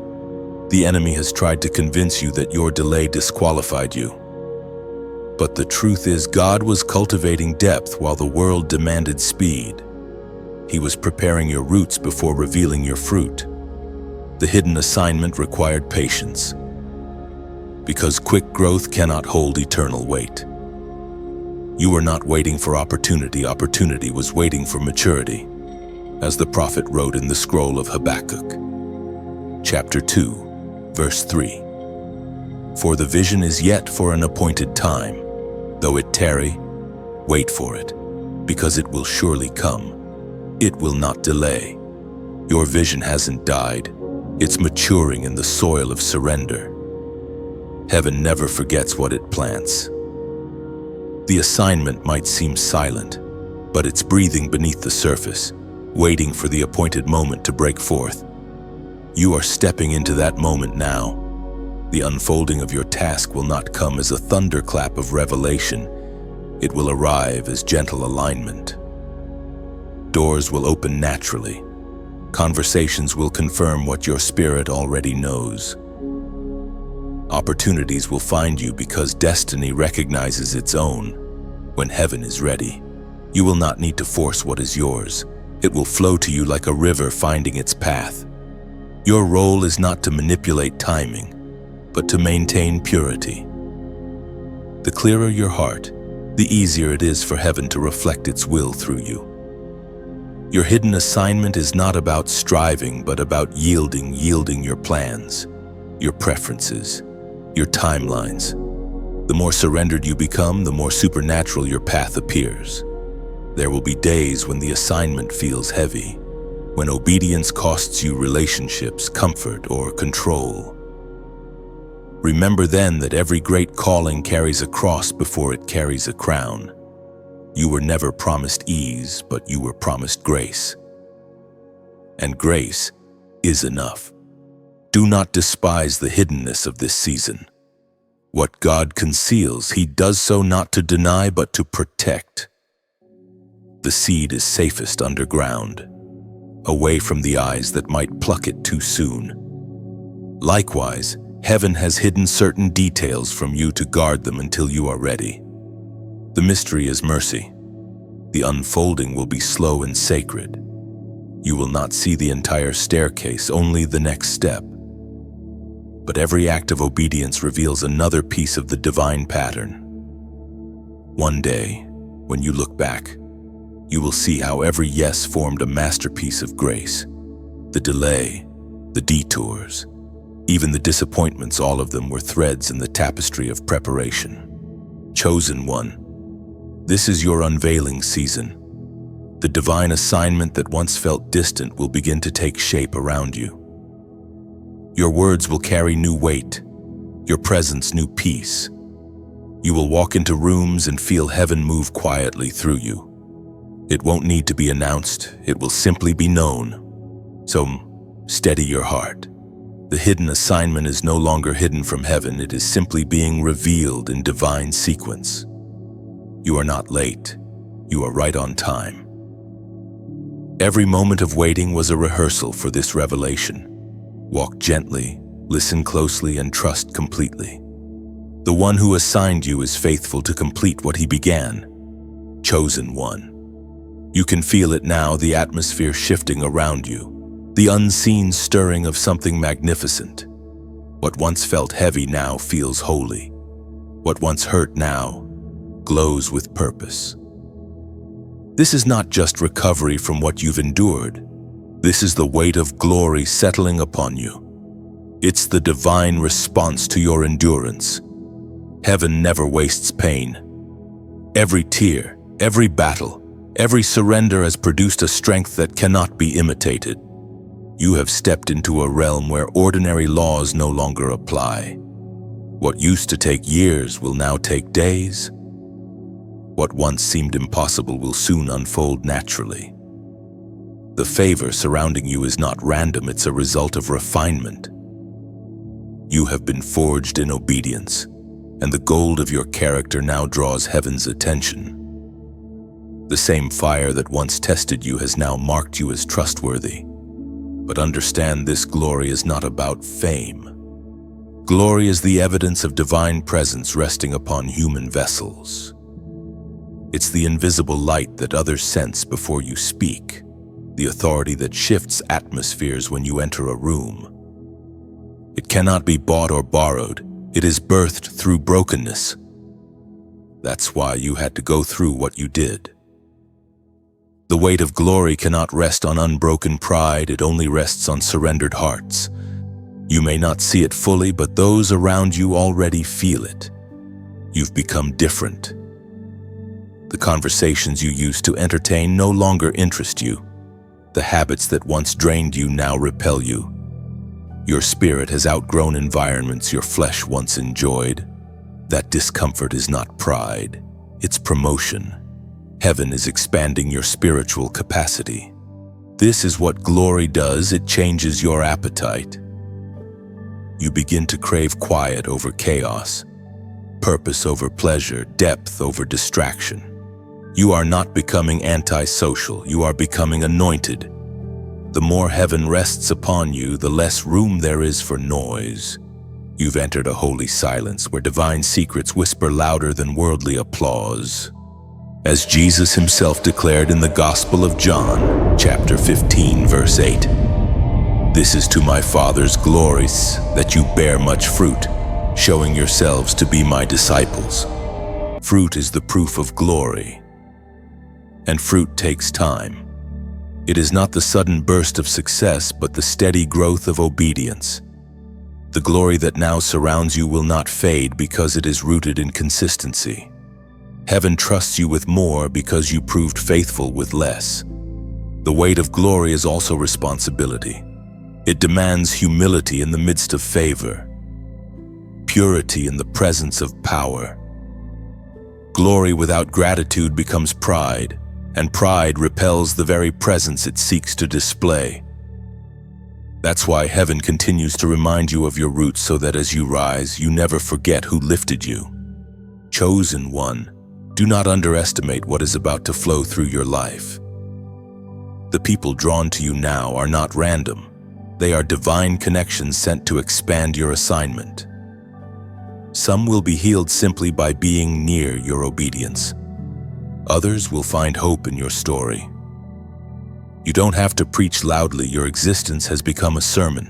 The enemy has tried to convince you that your delay disqualified you. But the truth is, God was cultivating depth while the world demanded speed. He was preparing your roots before revealing your fruit. The hidden assignment required patience, because quick growth cannot hold eternal weight. You were not waiting for opportunity. Opportunity was waiting for maturity, as the prophet wrote in the scroll of Habakkuk, chapter 2, verse 3. For the vision is yet for an appointed time. Though it tarry, wait for it, because it will surely come. It will not delay. Your vision hasn't died. It's maturing in the soil of surrender. Heaven never forgets what it plants. The assignment might seem silent, but it's breathing beneath the surface, waiting for the appointed moment to break forth. You are stepping into that moment now. The unfolding of your task will not come as a thunderclap of revelation. It will arrive as gentle alignment. Doors will open naturally. Conversations will confirm what your spirit already knows. Opportunities will find you because destiny recognizes its own. When heaven is ready, you will not need to force what is yours. It will flow to you like a river finding its path. Your role is not to manipulate timing, but to maintain purity. The clearer your heart, the easier it is for heaven to reflect its will through you. Your hidden assignment is not about striving, but about yielding your plans, your preferences, your timelines. The more surrendered you become, the more supernatural your path appears. There will be days when the assignment feels heavy, when obedience costs you relationships, comfort, or control. Remember then that every great calling carries a cross before it carries a crown. You were never promised ease, but you were promised grace. And grace is enough. Do not despise the hiddenness of this season. What God conceals, He does so not to deny, but to protect. The seed is safest underground, away from the eyes that might pluck it too soon. Likewise, heaven has hidden certain details from you to guard them until you are ready. The mystery is mercy. The unfolding will be slow and sacred. You will not see the entire staircase, only the next step. But every act of obedience reveals another piece of the divine pattern. One day, when you look back, you will see how every yes formed a masterpiece of grace. The delay, the detours, even the disappointments, all of them were threads in the tapestry of preparation. Chosen one, this is your unveiling season. The divine assignment that once felt distant will begin to take shape around you. Your words will carry new weight, your presence new peace. You will walk into rooms and feel heaven move quietly through you. It won't need to be announced, it will simply be known. So steady your heart. The hidden assignment is no longer hidden from heaven, it is simply being revealed in divine sequence. You are not late, you are right on time. Every moment of waiting was a rehearsal for this revelation. Walk gently, listen closely, and trust completely. The one who assigned you is faithful to complete what he began. Chosen one. You can feel it now, the atmosphere shifting around you, the unseen stirring of something magnificent. What once felt heavy now feels holy. What once hurt now glows with purpose. This is not just recovery from what you've endured. This is the weight of glory settling upon you. It's the divine response to your endurance. Heaven never wastes pain. Every tear, every battle, every surrender has produced a strength that cannot be imitated. You have stepped into a realm where ordinary laws no longer apply. What used to take years will now take days. What once seemed impossible will soon unfold naturally. The favor surrounding you is not random, it's a result of refinement. You have been forged in obedience, and the gold of your character now draws heaven's attention. The same fire that once tested you has now marked you as trustworthy. But understand, this glory is not about fame. Glory is the evidence of divine presence resting upon human vessels. It's the invisible light that others sense before you speak, the authority that shifts atmospheres when you enter a room. It cannot be bought or borrowed. It is birthed through brokenness. That's why you had to go through what you did. The weight of glory cannot rest on unbroken pride, it only rests on surrendered hearts. You may not see it fully, but those around you already feel it. You've become different. The conversations you used to entertain no longer interest you. The habits that once drained you now repel you. Your spirit has outgrown environments your flesh once enjoyed. That discomfort is not pride, it's promotion. Heaven is expanding your spiritual capacity. This is what glory does, it changes your appetite. You begin to crave quiet over chaos, purpose over pleasure, depth over distraction. You are not becoming antisocial, you are becoming anointed. The more heaven rests upon you, the less room there is for noise. You've entered a holy silence where divine secrets whisper louder than worldly applause. As Jesus himself declared in the Gospel of John, chapter 15, verse 8, "This is to my Father's glory, that you bear much fruit, showing yourselves to be my disciples." Fruit is the proof of glory, and fruit takes time. It is not the sudden burst of success, but the steady growth of obedience. The glory that now surrounds you will not fade because it is rooted in consistency. Heaven trusts you with more because you proved faithful with less. The weight of glory is also responsibility. It demands humility in the midst of favor, purity in the presence of power. Glory without gratitude becomes pride, and pride repels the very presence it seeks to display. That's why heaven continues to remind you of your roots so that as you rise, you never forget who lifted you. Chosen one, do not underestimate what is about to flow through your life. The people drawn to you now are not random. They are divine connections sent to expand your assignment. Some will be healed simply by being near your obedience. Others will find hope in your story. You don't have to preach loudly, your existence has become a sermon.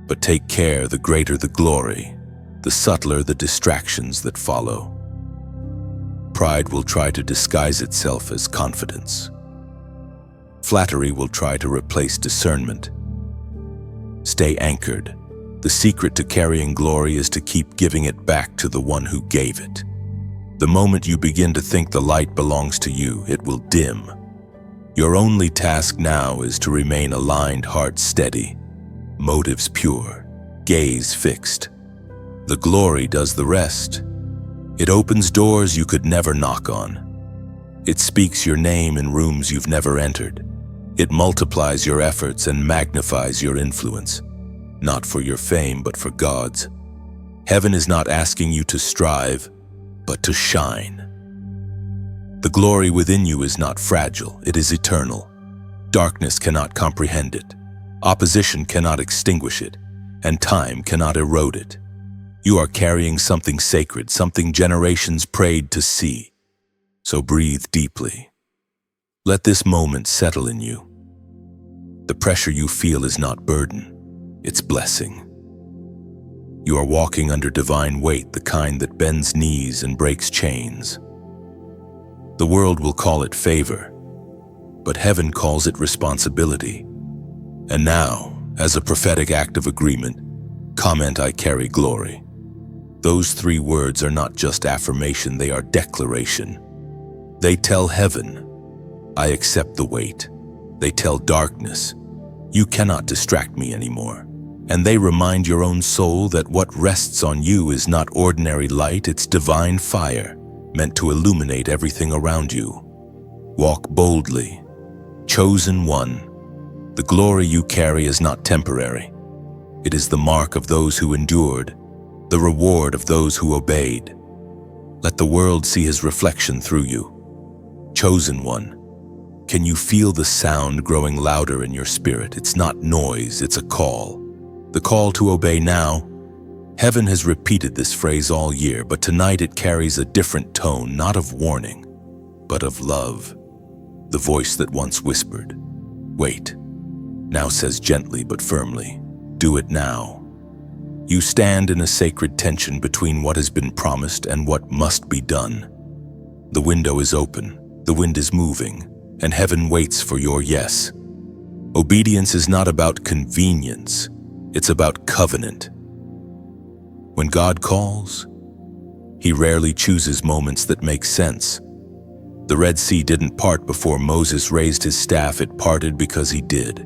But take care, the greater the glory, the subtler the distractions that follow. Pride will try to disguise itself as confidence. Flattery will try to replace discernment. Stay anchored. The secret to carrying glory is to keep giving it back to the one who gave it. The moment you begin to think the light belongs to you, it will dim. Your only task now is to remain aligned, heart steady, motives pure, gaze fixed. The glory does the rest. It opens doors you could never knock on. It speaks your name in rooms you've never entered. It multiplies your efforts and magnifies your influence, not for your fame, but for God's. Heaven is not asking you to strive, but to shine. The glory within you is not fragile, it is eternal. Darkness cannot comprehend it, opposition cannot extinguish it, and time cannot erode it. You are carrying something sacred, something generations prayed to see. So breathe deeply. Let this moment settle in you. The pressure you feel is not burden, it's blessing. You are walking under divine weight, the kind that bends knees and breaks chains. The world will call it favor, but heaven calls it responsibility. And now, as a prophetic act of agreement, comment, "I carry glory." Those 3 words are not just affirmation, they are declaration. They tell heaven, "I accept the weight." They tell darkness, "You cannot distract me anymore." And they remind your own soul that what rests on you is not ordinary light, it's divine fire, meant to illuminate everything around you. Walk boldly, chosen one, The glory you carry is not temporary. It is the mark of those who endured, the reward of those who obeyed. Let the world see his reflection through you. Chosen one, can you feel the sound growing louder in your spirit? It's not noise, it's a call. The call to obey now. Heaven has repeated this phrase all year, but tonight it carries a different tone, not of warning, but of love. The voice that once whispered, "Wait," now says gently but firmly, "Do it now." You stand in a sacred tension between what has been promised and what must be done. The window is open, the wind is moving, and heaven waits for your yes. Obedience is not about convenience, it's about covenant. When God calls, he rarely chooses moments that make sense. The Red Sea didn't part before Moses raised his staff, it parted because he did.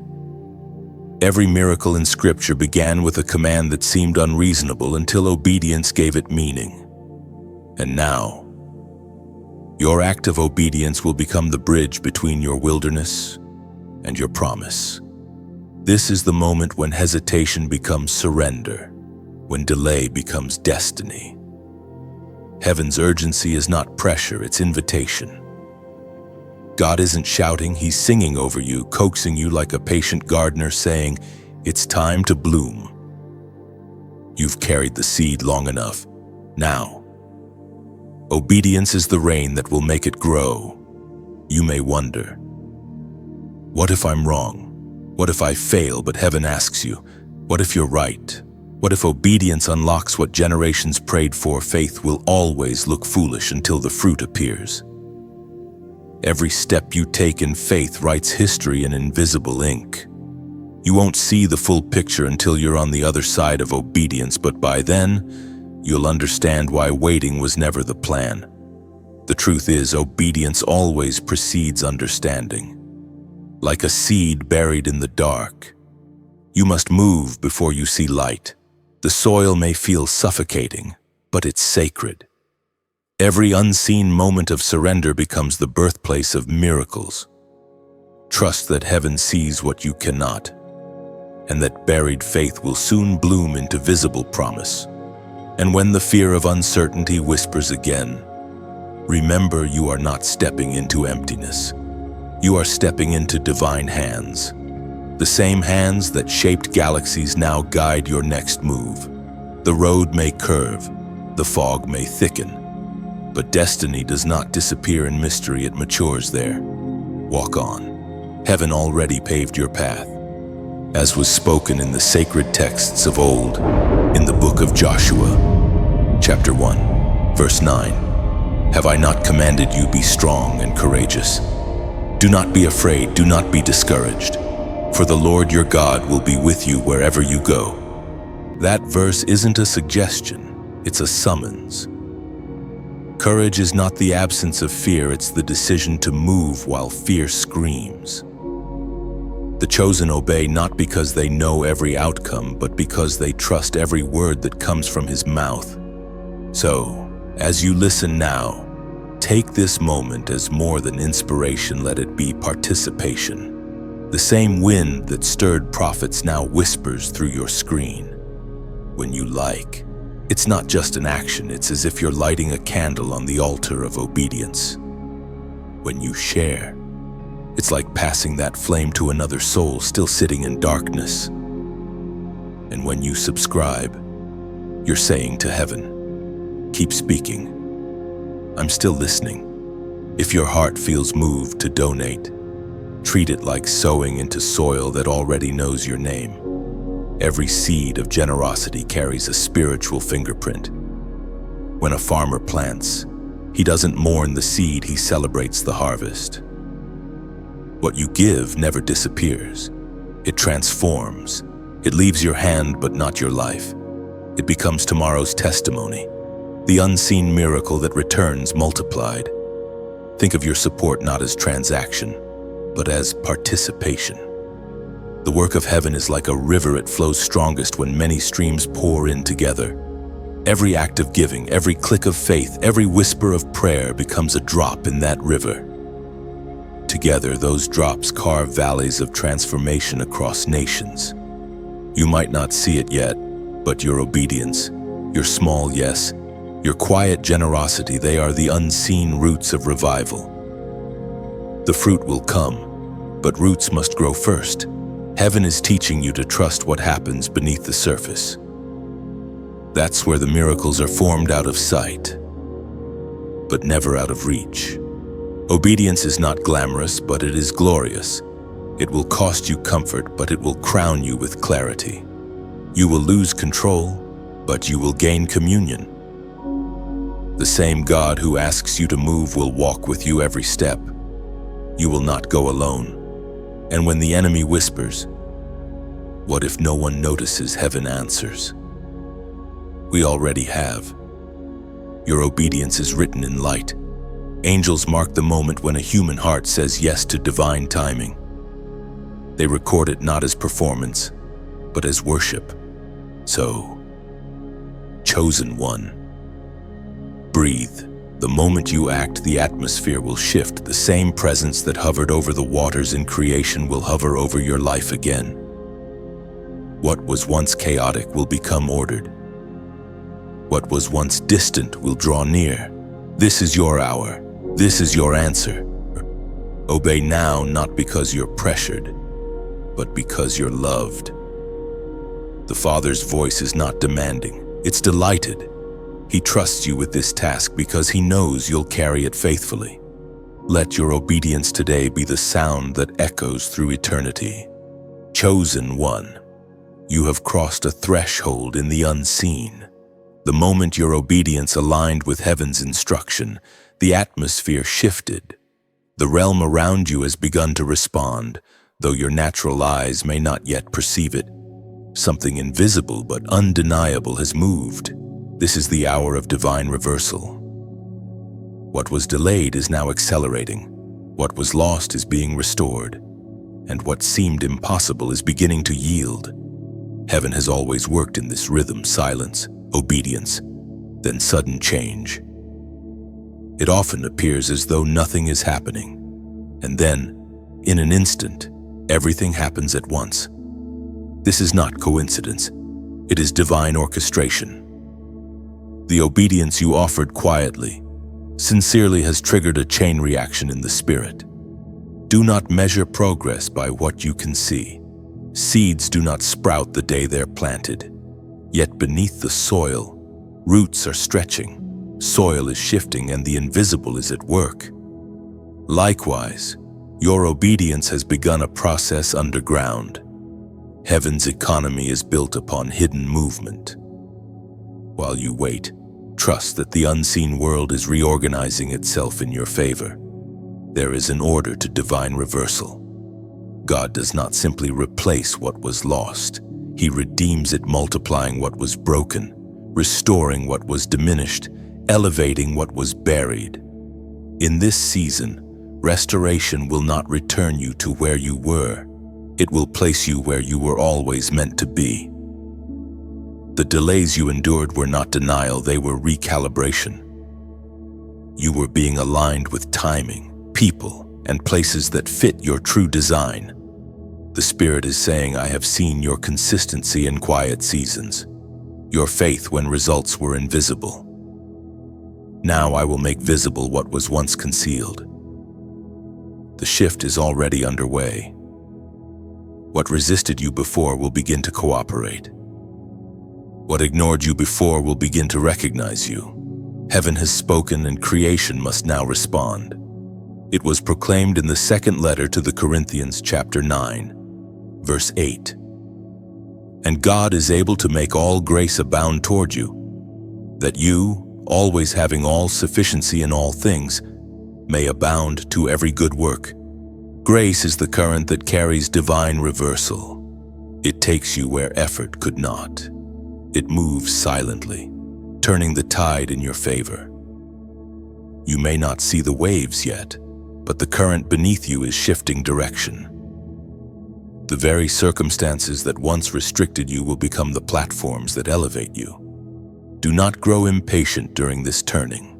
Every miracle in Scripture began with a command that seemed unreasonable until obedience gave it meaning. And now, your act of obedience will become the bridge between your wilderness and your promise. This is the moment when hesitation becomes surrender, when delay becomes destiny. Heaven's urgency is not pressure, it's invitation. God isn't shouting, he's singing over you, coaxing you like a patient gardener saying, "It's time to bloom." You've carried the seed long enough. Now, obedience is the rain that will make it grow. You may wonder, what if I'm wrong? What if I fail? But heaven asks you, what if you're right? What if obedience unlocks what generations prayed for? Faith will always look foolish until the fruit appears. Every step you take in faith writes history in invisible ink. You won't see the full picture until you're on the other side of obedience, but by then, you'll understand why waiting was never the plan. The truth is, obedience always precedes understanding. Like a seed buried in the dark, you must move before you see light. The soil may feel suffocating, but it's sacred. Every unseen moment of surrender becomes the birthplace of miracles. Trust that heaven sees what you cannot, and that buried faith will soon bloom into visible promise. And when the fear of uncertainty whispers again, remember you are not stepping into emptiness. You are stepping into divine hands. The same hands that shaped galaxies now guide your next move. The road may curve, the fog may thicken, but destiny does not disappear in mystery, it matures there. Walk on. Heaven already paved your path, as was spoken in the sacred texts of old, in the book of Joshua, chapter 1, verse 9. Have I not commanded you, be strong and courageous? Do not be afraid, do not be discouraged, for the Lord your God will be with you wherever you go. That verse isn't a suggestion, it's a summons. Courage is not the absence of fear, it's the decision to move while fear screams. The chosen obey not because they know every outcome, but because they trust every word that comes from his mouth. So, as you listen now, take this moment as more than inspiration, let it be participation. The same wind that stirred prophets now whispers through your screen. When you like, it's not just an action, it's as if you're lighting a candle on the altar of obedience. When you share, it's like passing that flame to another soul still sitting in darkness. And when you subscribe, you're saying to heaven, keep speaking. I'm still listening. If your heart feels moved to donate, treat it like sowing into soil that already knows your name. Every seed of generosity carries a spiritual fingerprint. When a farmer plants, he doesn't mourn the seed, he celebrates the harvest. What you give never disappears. It transforms. It leaves your hand but not your life. It becomes tomorrow's testimony, the unseen miracle that returns multiplied. Think of your support not as transaction, but as participation. The work of heaven is like a river, it flows strongest when many streams pour in together. Every act of giving, every click of faith, every whisper of prayer becomes a drop in that river. together, those drops carve valleys of transformation across nations. You might not see it yet, but your obedience, your small yes, your quiet generosity, they are the unseen roots of revival. The fruit will come, but roots must grow first. Heaven is teaching you to trust what happens beneath the surface. That's where the miracles are formed, out of sight, but never out of reach. Obedience is not glamorous, but it is glorious. It will cost you comfort, but it will crown you with clarity. You will lose control, but you will gain communion. The same God who asks you to move will walk with you every step. You will not go alone. And when the enemy whispers, "What if no one notices?" heaven answers, "We already have." Your obedience is written in light. Angels mark the moment when a human heart says yes to divine timing. They record it not as performance, but as worship. So, chosen one, breathe. The moment you act, the atmosphere will shift. The same presence that hovered over the waters in creation will hover over your life again. What was once chaotic will become ordered. What was once distant will draw near. This is your hour. This is your answer. Obey now, not because you're pressured, but because you're loved. The Father's voice is not demanding, it's delighted. He trusts you with this task because he knows you'll carry it faithfully. Let your obedience today be the sound that echoes through eternity. Chosen one, you have crossed a threshold in the unseen. The moment your obedience aligned with heaven's instruction, the atmosphere shifted. The realm around you has begun to respond, though your natural eyes may not yet perceive it. Something invisible but undeniable has moved. This is the hour of divine reversal. What was delayed is now accelerating. What was lost is being restored. And what seemed impossible is beginning to yield. Heaven has always worked in this rhythm: silence, obedience, then sudden change. It often appears as though nothing is happening. And then, in an instant, everything happens at once. This is not coincidence. It is divine orchestration. The obedience you offered quietly, sincerely, has triggered a chain reaction in the spirit. Do not measure progress by what you can see. Seeds do not sprout the day they're planted. Yet beneath the soil, roots are stretching, soil is shifting, and the invisible is at work. Likewise, your obedience has begun a process underground. Heaven's economy is built upon hidden movement. While you wait, trust that the unseen world is reorganizing itself in your favor. There is an order to divine reversal. God does not simply replace what was lost. He redeems it, multiplying what was broken, restoring what was diminished, elevating what was buried. In this season, restoration will not return you to where you were. It will place you where you were always meant to be. The delays you endured were not denial, they were recalibration. You were being aligned with timing, people, and places that fit your true design. The Spirit is saying, I have seen your consistency in quiet seasons, your faith when results were invisible. Now I will make visible what was once concealed. The shift is already underway. What resisted you before will begin to cooperate. What ignored you before will begin to recognize you. Heaven has spoken and creation must now respond. It was proclaimed in the second letter to the Corinthians, chapter 9, verse 8. And God is able to make all grace abound toward you, that you, always having all sufficiency in all things, may abound to every good work. Grace is the current that carries divine reversal. It takes you where effort could not. It moves silently, turning the tide in your favor. You may not see the waves yet, but the current beneath you is shifting direction. The very circumstances that once restricted you will become the platforms that elevate you. Do not grow impatient during this turning.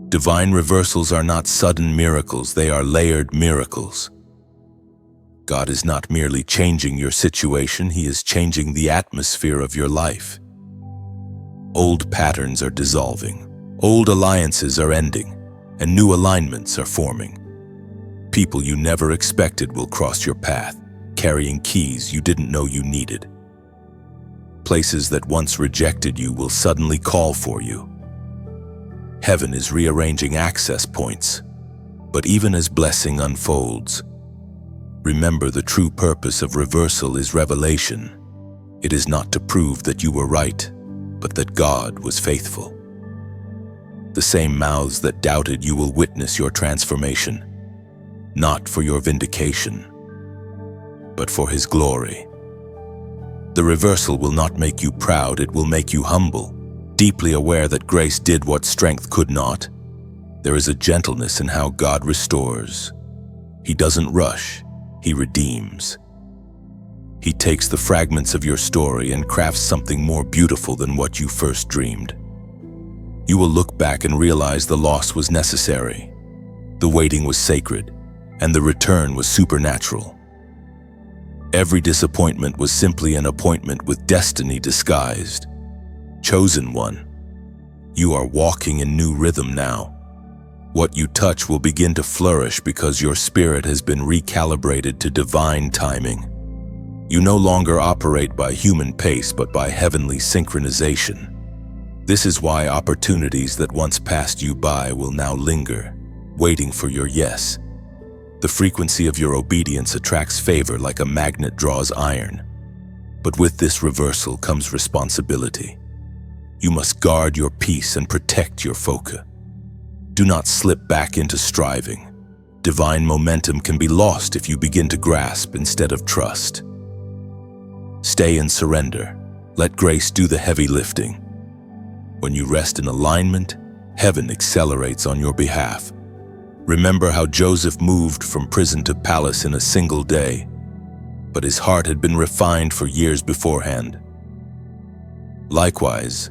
Divine reversals are not sudden miracles, they are layered miracles. God is not merely changing your situation, He is changing the atmosphere of your life. Old patterns are dissolving, old alliances are ending, and new alignments are forming. People you never expected will cross your path, carrying keys you didn't know you needed. Places that once rejected you will suddenly call for you. Heaven is rearranging access points, but even as blessing unfolds, remember the true purpose of reversal is revelation. It is not to prove that you were right, but that God was faithful. The same mouths that doubted you will witness your transformation, not for your vindication, but for His glory. The reversal will not make you proud, it will make you humble, deeply aware that grace did what strength could not. There is a gentleness in how God restores. He doesn't rush, He redeems. He takes the fragments of your story and crafts something more beautiful than what you first dreamed. You will look back and realize the loss was necessary, the waiting was sacred, and the return was supernatural. Every disappointment was simply an appointment with destiny disguised. Chosen one, you are walking in new rhythm now. What you touch will begin to flourish because your spirit has been recalibrated to divine timing. You no longer operate by human pace but by heavenly synchronization. This is why opportunities that once passed you by will now linger, waiting for your yes. The frequency of your obedience attracts favor like a magnet draws iron. But with this reversal comes responsibility. You must guard your peace and protect your focus. Do not slip back into striving. Divine momentum can be lost if you begin to grasp instead of trust. Stay in surrender. Let grace do the heavy lifting. When you rest in alignment, heaven accelerates on your behalf. Remember how Joseph moved from prison to palace in a single day, but his heart had been refined for years beforehand. Likewise,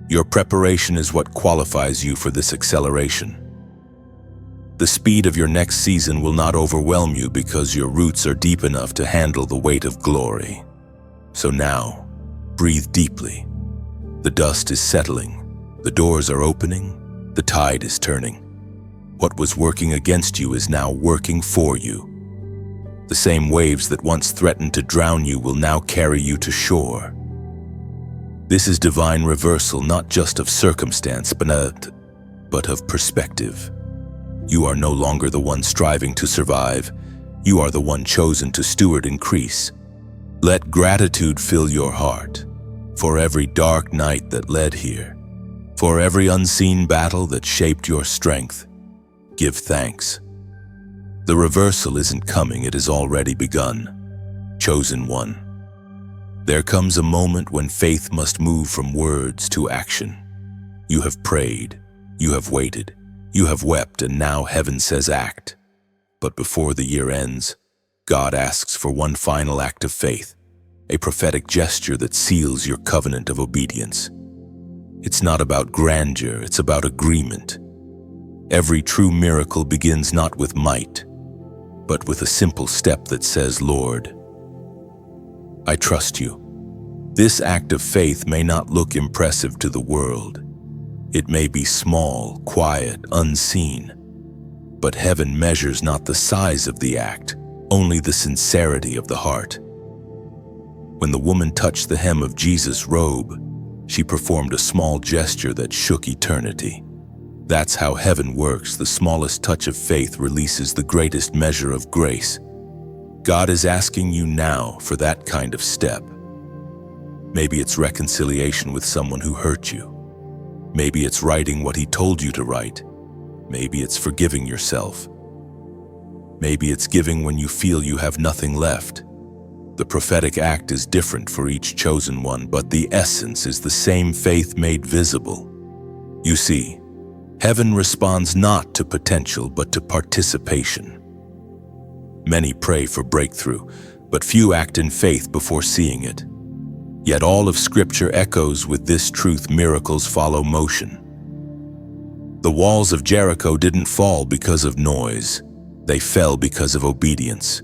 your preparation is what qualifies you for this acceleration. The speed of your next season will not overwhelm you because your roots are deep enough to handle the weight of glory. So now, breathe deeply. The dust is settling, the doors are opening, the tide is turning. What was working against you is now working for you. The same waves that once threatened to drown you will now carry you to shore. This is divine reversal, not just of circumstance, but of perspective. You are no longer the one striving to survive. You are the one chosen to steward increase. Let gratitude fill your heart for every dark night that led here, for every unseen battle that shaped your strength. Give thanks. The reversal isn't coming, it has already begun. Chosen one. There comes a moment when faith must move from words to action. You have prayed, you have waited, you have wept, and now heaven says act. But before the year ends, God asks for one final act of faith, a prophetic gesture that seals your covenant of obedience. It's not about grandeur, it's about agreement. Every true miracle begins not with might, but with a simple step that says, Lord, I trust you. This act of faith may not look impressive to the world. It may be small, quiet, unseen. But heaven measures not the size of the act, only the sincerity of the heart. When the woman touched the hem of Jesus' robe, she performed a small gesture that shook eternity. That's how heaven works. The smallest touch of faith releases the greatest measure of grace. God is asking you now for that kind of step. Maybe it's reconciliation with someone who hurt you. Maybe it's writing what He told you to write. Maybe it's forgiving yourself. Maybe it's giving when you feel you have nothing left. The prophetic act is different for each chosen one, but the essence is the same: faith made visible. You see, heaven responds not to potential, but to participation. Many pray for breakthrough, but few act in faith before seeing it. Yet all of Scripture echoes with this truth: miracles follow motion. The walls of Jericho didn't fall because of noise. They fell because of obedience.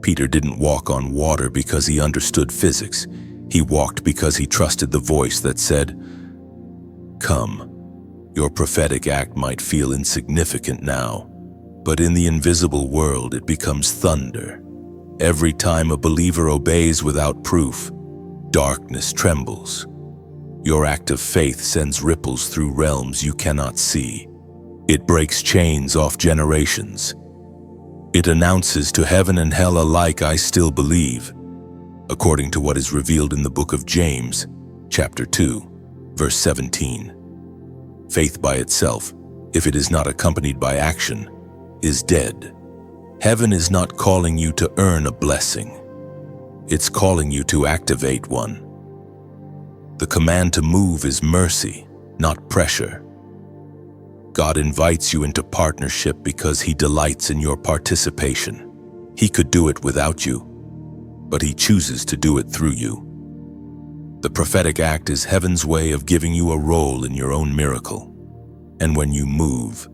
Peter didn't walk on water because he understood physics. He walked because he trusted the voice that said, "Come." Your prophetic act might feel insignificant now, but in the invisible world it becomes thunder. Every time a believer obeys without proof, darkness trembles. Your act of faith sends ripples through realms you cannot see. It breaks chains off generations. It announces to heaven and hell alike, "I still believe," according to what is revealed in the book of James, chapter 2, verse 17. Faith by itself, if it is not accompanied by action, is dead. Heaven is not calling you to earn a blessing. It's calling you to activate one. The command to move is mercy, not pressure. God invites you into partnership because He delights in your participation. He could do it without you, but He chooses to do it through you. The prophetic act is heaven's way of giving you a role in your own miracle. And when you move,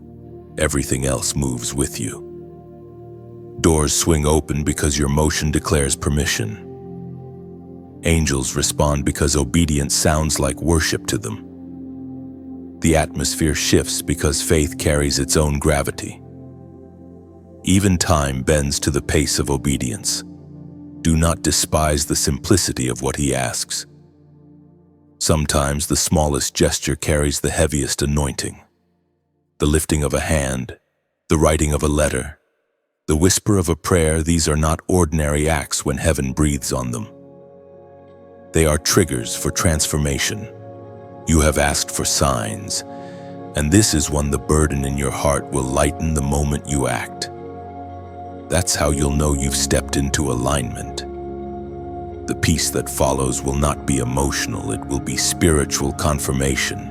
everything else moves with you. Doors swing open because your motion declares permission. Angels respond because obedience sounds like worship to them. The atmosphere shifts because faith carries its own gravity. Even time bends to the pace of obedience. Do not despise the simplicity of what He asks. Sometimes the smallest gesture carries the heaviest anointing. The lifting of a hand, the writing of a letter, the whisper of a prayer, these are not ordinary acts when heaven breathes on them. They are triggers for transformation. You have asked for signs, and this is when the burden in your heart will lighten the moment you act. That's how you'll know you've stepped into alignment. The peace that follows will not be emotional, it will be spiritual confirmation.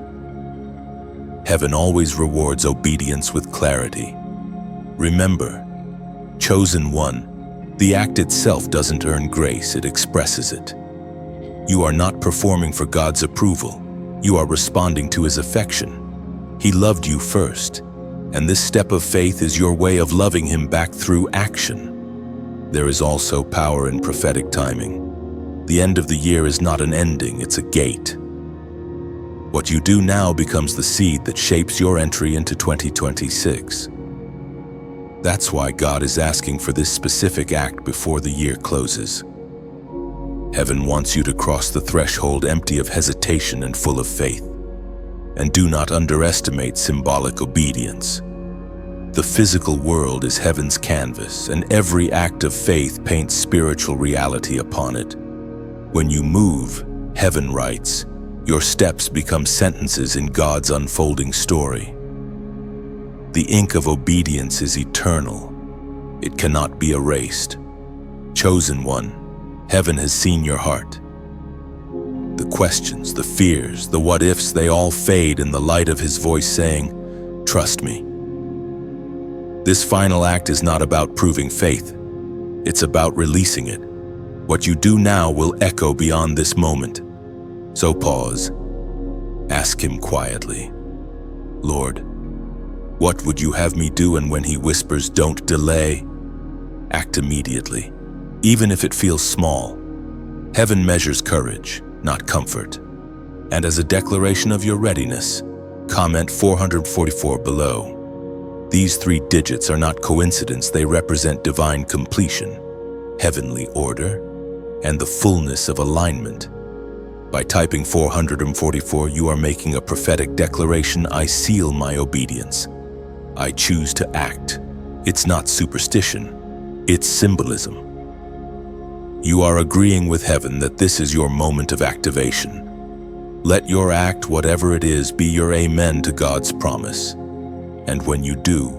Heaven always rewards obedience with clarity. Remember, chosen one, the act itself doesn't earn grace, it expresses it. You are not performing for God's approval. You are responding to His affection. He loved you first, and this step of faith is your way of loving Him back through action. There is also power in prophetic timing. The end of the year is not an ending, it's a gate. What you do now becomes the seed that shapes your entry into 2026. That's why God is asking for this specific act before the year closes. Heaven wants you to cross the threshold empty of hesitation and full of faith. And do not underestimate symbolic obedience. The physical world is heaven's canvas, and every act of faith paints spiritual reality upon it. When you move, heaven writes, your steps become sentences in God's unfolding story. The ink of obedience is eternal. It cannot be erased. Chosen one, heaven has seen your heart. The questions, the fears, the what-ifs, they all fade in the light of His voice saying, "Trust me." This final act is not about proving faith. It's about releasing it. What you do now will echo beyond this moment. So pause. Ask Him quietly, "Lord, what would you have me do?" And when He whispers, "Don't delay," act immediately, even if it feels small. Heaven measures courage, not comfort. And as a declaration of your readiness, comment 444 below. These 3 digits are not coincidence, they represent divine completion, heavenly order, and the fullness of alignment. By typing 444, you are making a prophetic declaration. I seal my obedience. I choose to act. It's not superstition, it's symbolism. You are agreeing with heaven that this is your moment of activation. Let your act, whatever it is, be your amen to God's promise. And when you do,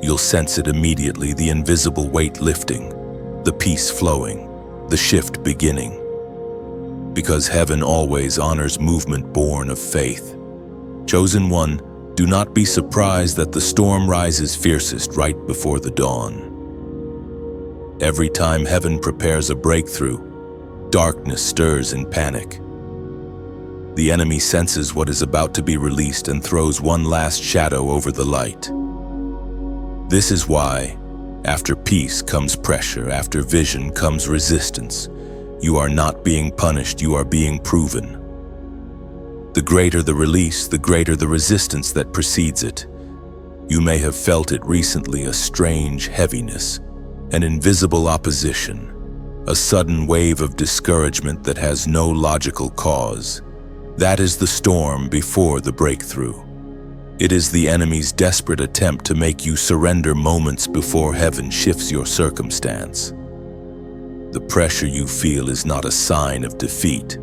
you'll sense it immediately, the invisible weight lifting, the peace flowing, the shift beginning. Because heaven always honors movement born of faith. Chosen one, do not be surprised that the storm rises fiercest right before the dawn. Every time heaven prepares a breakthrough, darkness stirs in panic. The enemy senses what is about to be released and throws one last shadow over the light. This is why, after peace comes pressure, after vision comes resistance. You are not being punished, you are being proven. The greater the release, the greater the resistance that precedes it. You may have felt it recently, a strange heaviness, an invisible opposition, a sudden wave of discouragement that has no logical cause. That is the storm before the breakthrough. It is the enemy's desperate attempt to make you surrender moments before heaven shifts your circumstance. The pressure you feel is not a sign of defeat,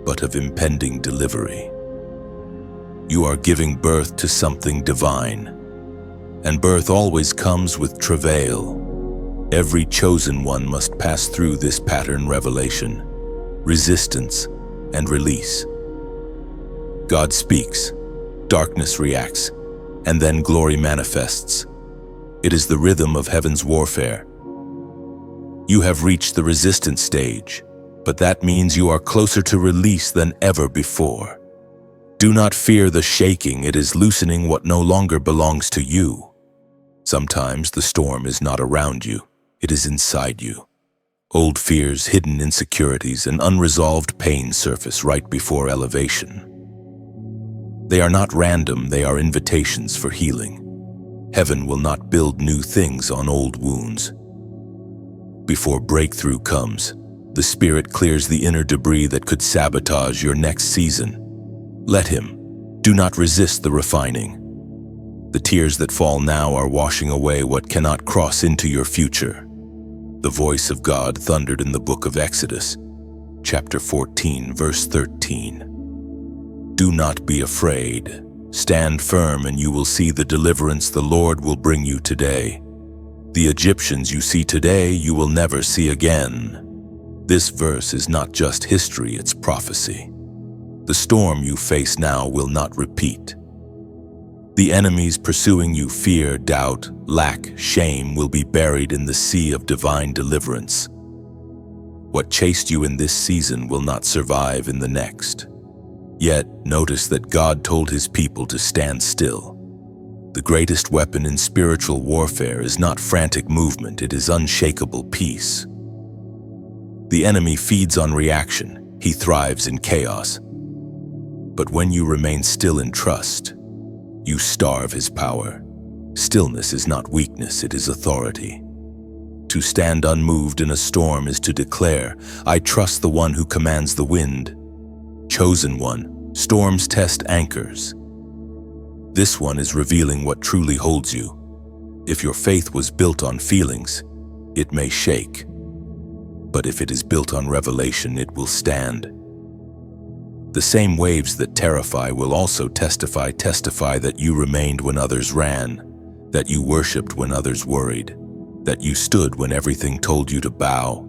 but of impending delivery. You are giving birth to something divine, and birth always comes with travail. Every chosen one must pass through this pattern revelation, resistance, and release. God speaks, darkness reacts, and then glory manifests. It is the rhythm of heaven's warfare. You have reached the resistance stage, but that means you are closer to release than ever before. Do not fear the shaking, it is loosening what no longer belongs to you. Sometimes the storm is not around you, it is inside you. Old fears, hidden insecurities, and unresolved pain surface right before elevation. They are not random, they are invitations for healing. Heaven will not build new things on old wounds. Before breakthrough comes, the Spirit clears the inner debris that could sabotage your next season. Let Him. Do not resist the refining. The tears that fall now are washing away what cannot cross into your future. The voice of God thundered in the book of Exodus, chapter 14, verse 13. Do not be afraid. Stand firm and you will see the deliverance the Lord will bring you today. The Egyptians you see today, you will never see again. This verse is not just history, it's prophecy. The storm you face now will not repeat. The enemies pursuing you, fear, doubt, lack, shame, will be buried in the sea of divine deliverance. What chased you in this season will not survive in the next. Yet, notice that God told His people to stand still. The greatest weapon in spiritual warfare is not frantic movement, it is unshakable peace. The enemy feeds on reaction, he thrives in chaos. But when you remain still in trust, you starve his power. Stillness is not weakness, it is authority. To stand unmoved in a storm is to declare, I trust the one who commands the wind. Chosen one, storms test anchors. This one is revealing what truly holds you. If your faith was built on feelings, it may shake. But if it is built on revelation, it will stand. The same waves that terrify will also testify that you remained when others ran, that you worshipped when others worried, that you stood when everything told you to bow.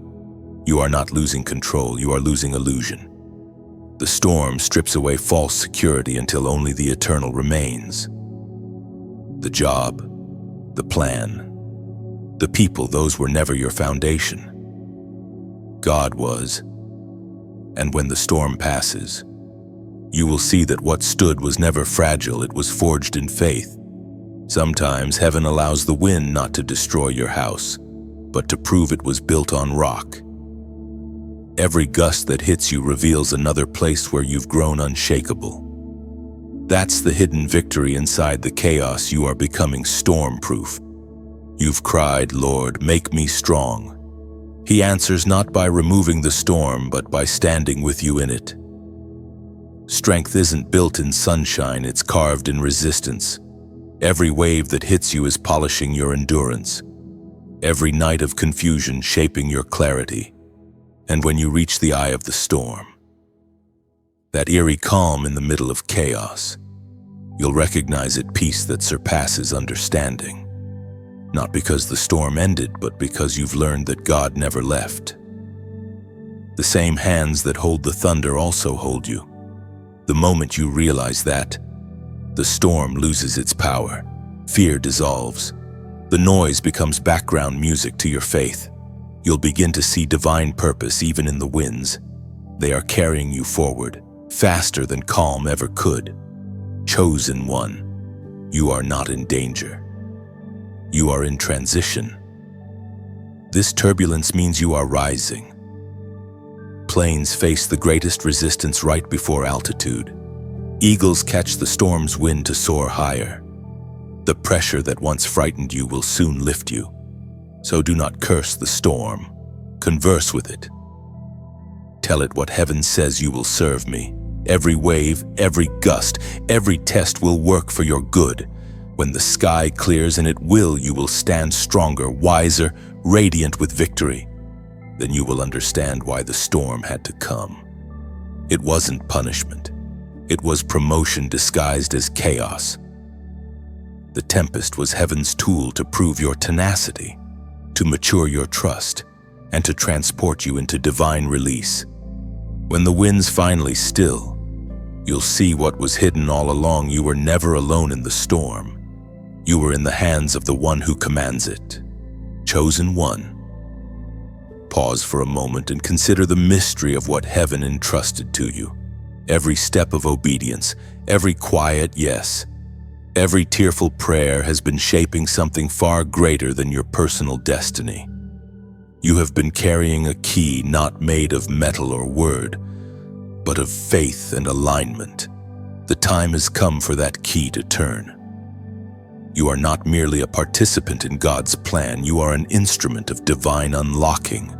You are not losing control, you are losing illusion. The storm strips away false security until only the eternal remains. The job, the plan, the people, those were never your foundation. God was. And when the storm passes, you will see that what stood was never fragile, it was forged in faith. Sometimes heaven allows the wind not to destroy your house, but to prove it was built on rock. Every gust that hits you reveals another place where you've grown unshakable. That's the hidden victory inside the chaos. You are becoming storm-proof. You've cried, Lord, make me strong. He answers not by removing the storm, but by standing with you in it. Strength isn't built in sunshine, it's carved in resistance. Every wave that hits you is polishing your endurance. Every night of confusion shaping your clarity. And when you reach the eye of the storm, that eerie calm in the middle of chaos, you'll recognize it peace that surpasses understanding. Not because the storm ended, but because you've learned that God never left. The same hands that hold the thunder also hold you. The moment you realize that, the storm loses its power, fear dissolves, the noise becomes background music to your faith. You'll begin to see divine purpose even in the winds. They are carrying you forward, faster than calm ever could. Chosen one, you are not in danger. You are in transition. This turbulence means you are rising. Planes face the greatest resistance right before altitude. Eagles catch the storm's wind to soar higher. The pressure that once frightened you will soon lift you. So do not curse the storm. Converse with it. Tell it what heaven says: you will serve me. Every wave, every gust, every test will work for your good. When the sky clears, and it will, you will stand stronger, wiser, radiant with victory. Then you will understand why the storm had to come. It wasn't punishment. It was promotion disguised as chaos. The tempest was heaven's tool to prove your tenacity, to mature your trust, and to transport you into divine release. When the winds finally still, you'll see what was hidden all along. You were never alone in the storm. You were in the hands of the one who commands it. Chosen one. Pause for a moment and consider the mystery of what heaven entrusted to you. Every step of obedience, every quiet yes, every tearful prayer has been shaping something far greater than your personal destiny. You have been carrying a key not made of metal or word, but of faith and alignment. The time has come for that key to turn. You are not merely a participant in God's plan, you are an instrument of divine unlocking.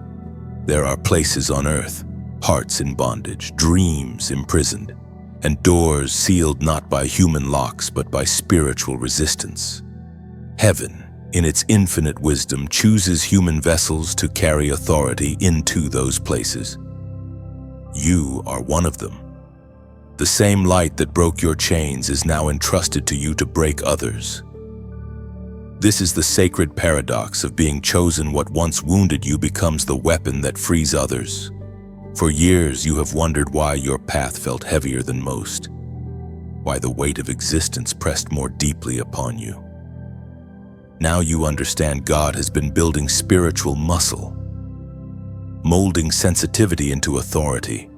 There are places on earth, hearts in bondage, dreams imprisoned, and doors sealed not by human locks but by spiritual resistance. Heaven, in its infinite wisdom, chooses human vessels to carry authority into those places. You are one of them. The same light that broke your chains is now entrusted to you to break others. This is the sacred paradox of being chosen. What once wounded you becomes the weapon that frees others. For years you have wondered why your path felt heavier than most, why the weight of existence pressed more deeply upon you. Now you understand God has been building spiritual muscle, molding sensitivity into authority.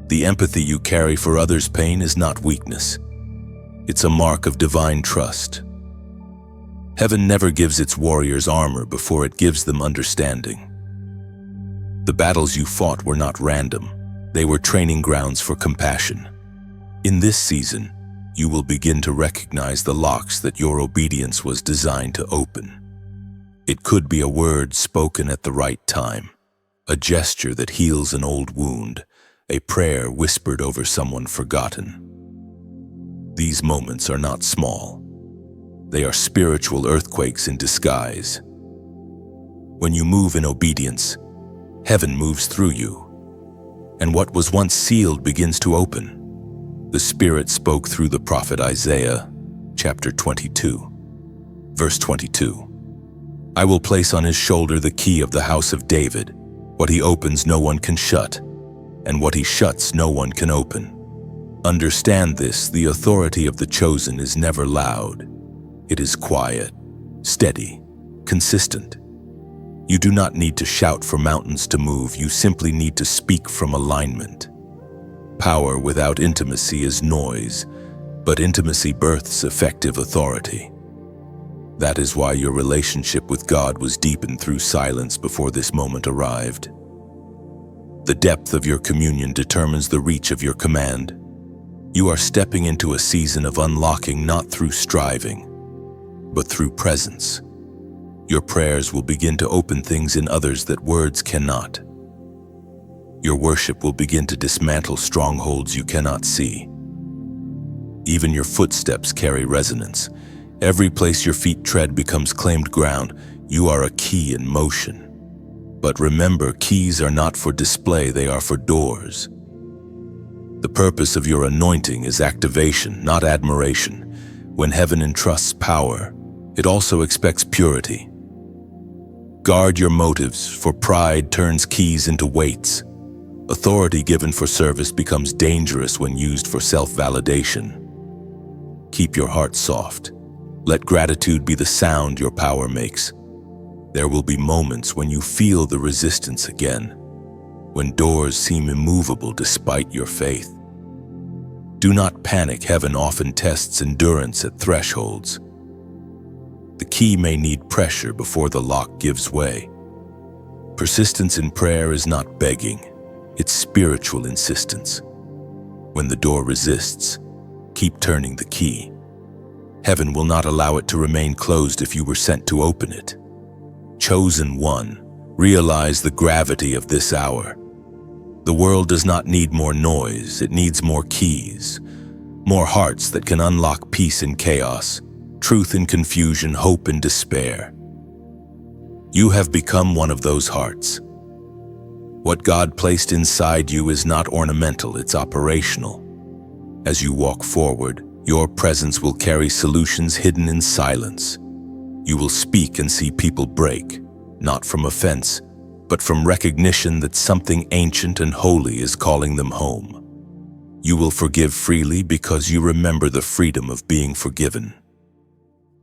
The empathy you carry for others' pain is not weakness. It's a mark of divine trust. Heaven never gives its warriors armor before it gives them understanding. The battles you fought were not random. They were training grounds for compassion. In this season, you will begin to recognize the locks that your obedience was designed to open. It could be a word spoken at the right time, a gesture that heals an old wound, a prayer whispered over someone forgotten. These moments are not small. They are spiritual earthquakes in disguise. When you move in obedience, heaven moves through you, and what was once sealed begins to open. The Spirit spoke through the prophet Isaiah, chapter 22, verse 22. I will place on his shoulder the key of the house of David. What he opens no one can shut, and what he shuts no one can open. Understand this: the authority of the chosen is never loud. It is quiet, steady, consistent. You do not need to shout for mountains to move. You simply need to speak from alignment. Power without intimacy is noise, but intimacy births effective authority. That is why your relationship with God was deepened through silence before this moment arrived. The depth of your communion determines the reach of your command. You are stepping into a season of unlocking, not through striving, but through presence. Your prayers will begin to open things in others that words cannot. Your worship will begin to dismantle strongholds you cannot see. Even your footsteps carry resonance. Every place your feet tread becomes claimed ground. You are a key in motion. But remember, keys are not for display, they are for doors. The purpose of your anointing is activation, not admiration. When heaven entrusts power, it also expects purity. Guard your motives, for pride turns keys into weights. Authority given for service becomes dangerous when used for self-validation. Keep your heart soft. Let gratitude be the sound your power makes. There will be moments when you feel the resistance again. when doors seem immovable despite your faith. Do not panic. Heaven often tests endurance at thresholds. The key may need pressure before the lock gives way. Persistence in prayer is not begging, it's spiritual insistence. When the door resists, keep turning the key. Heaven will not allow it to remain closed if you were sent to open it. Chosen one, realize the gravity of this hour. The world does not need more noise, it needs more keys, more hearts that can unlock peace in chaos, truth in confusion, hope in despair. You have become one of those hearts. What God placed inside you is not ornamental, it's operational. As you walk forward, your presence will carry solutions hidden in silence. You will speak and see people break, not from offense, but from recognition that something ancient and holy is calling them home. You will forgive freely because you remember the freedom of being forgiven.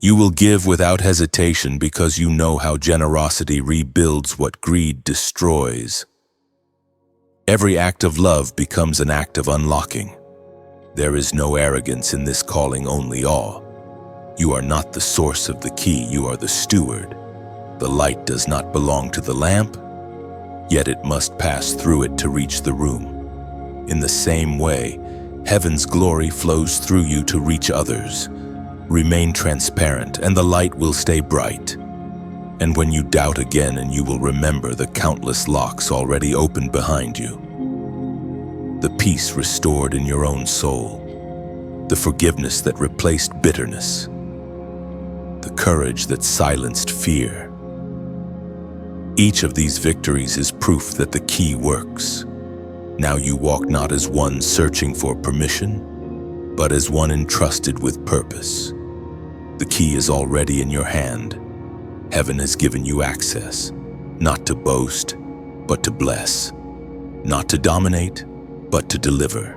You will give without hesitation because you know how generosity rebuilds what greed destroys. Every act of love becomes an act of unlocking. There is no arrogance in this calling, only awe. You are not the source of the key, you are the steward. The light does not belong to the lamp, yet it must pass through it to reach the room. In the same way, heaven's glory flows through you to reach others. Remain transparent, and the light will stay bright. And when you doubt again, and you will remember the countless locks already opened behind you. The peace restored in your own soul. The forgiveness that replaced bitterness. The courage that silenced fear. Each of these victories is proof that the key works. Now you walk not as one searching for permission, but as one entrusted with purpose. The key is already in your hand. Heaven has given you access, not to boast, but to bless. Not to dominate, but to deliver.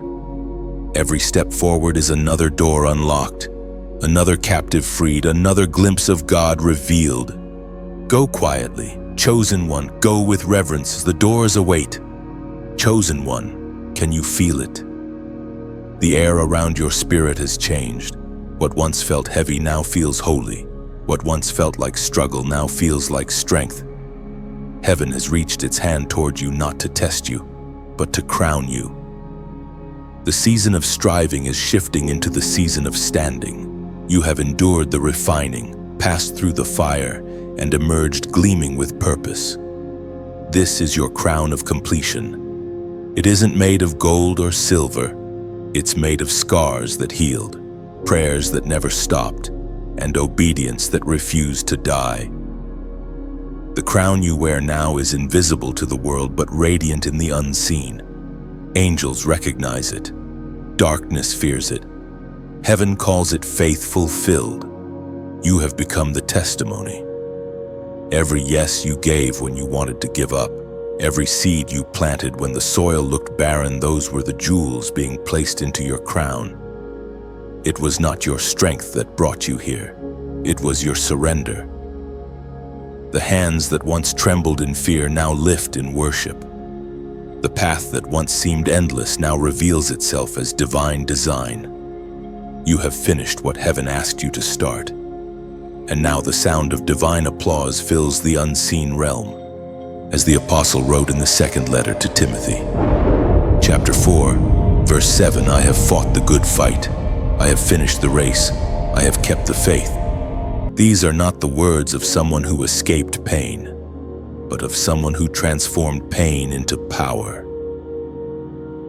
Every step forward is another door unlocked, another captive freed, another glimpse of God revealed. Go quietly. Chosen one, go with reverence, the doors await. Chosen one, can you feel it? The air around your spirit has changed. What once felt heavy now feels holy. What once felt like struggle now feels like strength. Heaven has reached its hand toward you not to test you, but to crown you. The season of striving is shifting into the season of standing. You have endured the refining, passed through the fire, and emerged gleaming with purpose. This is your crown of completion. It isn't made of gold or silver. It's made of scars that healed, prayers that never stopped, and obedience that refused to die. The crown you wear now is invisible to the world but radiant in the unseen. Angels recognize it. Darkness fears it. Heaven calls it faith fulfilled. You have become the testimony. Every yes you gave when you wanted to give up, every seed you planted when the soil looked barren, those were the jewels being placed into your crown. It was not your strength that brought you here. It was your surrender. The hands that once trembled in fear now lift in worship. The path that once seemed endless now reveals itself as divine design. You have finished what heaven asked you to start. And now the sound of divine applause fills the unseen realm. As the apostle wrote in the second letter to Timothy, chapter 4, verse 7, I have fought the good fight. I have finished the race. I have kept the faith. These are not the words of someone who escaped pain, but of someone who transformed pain into power.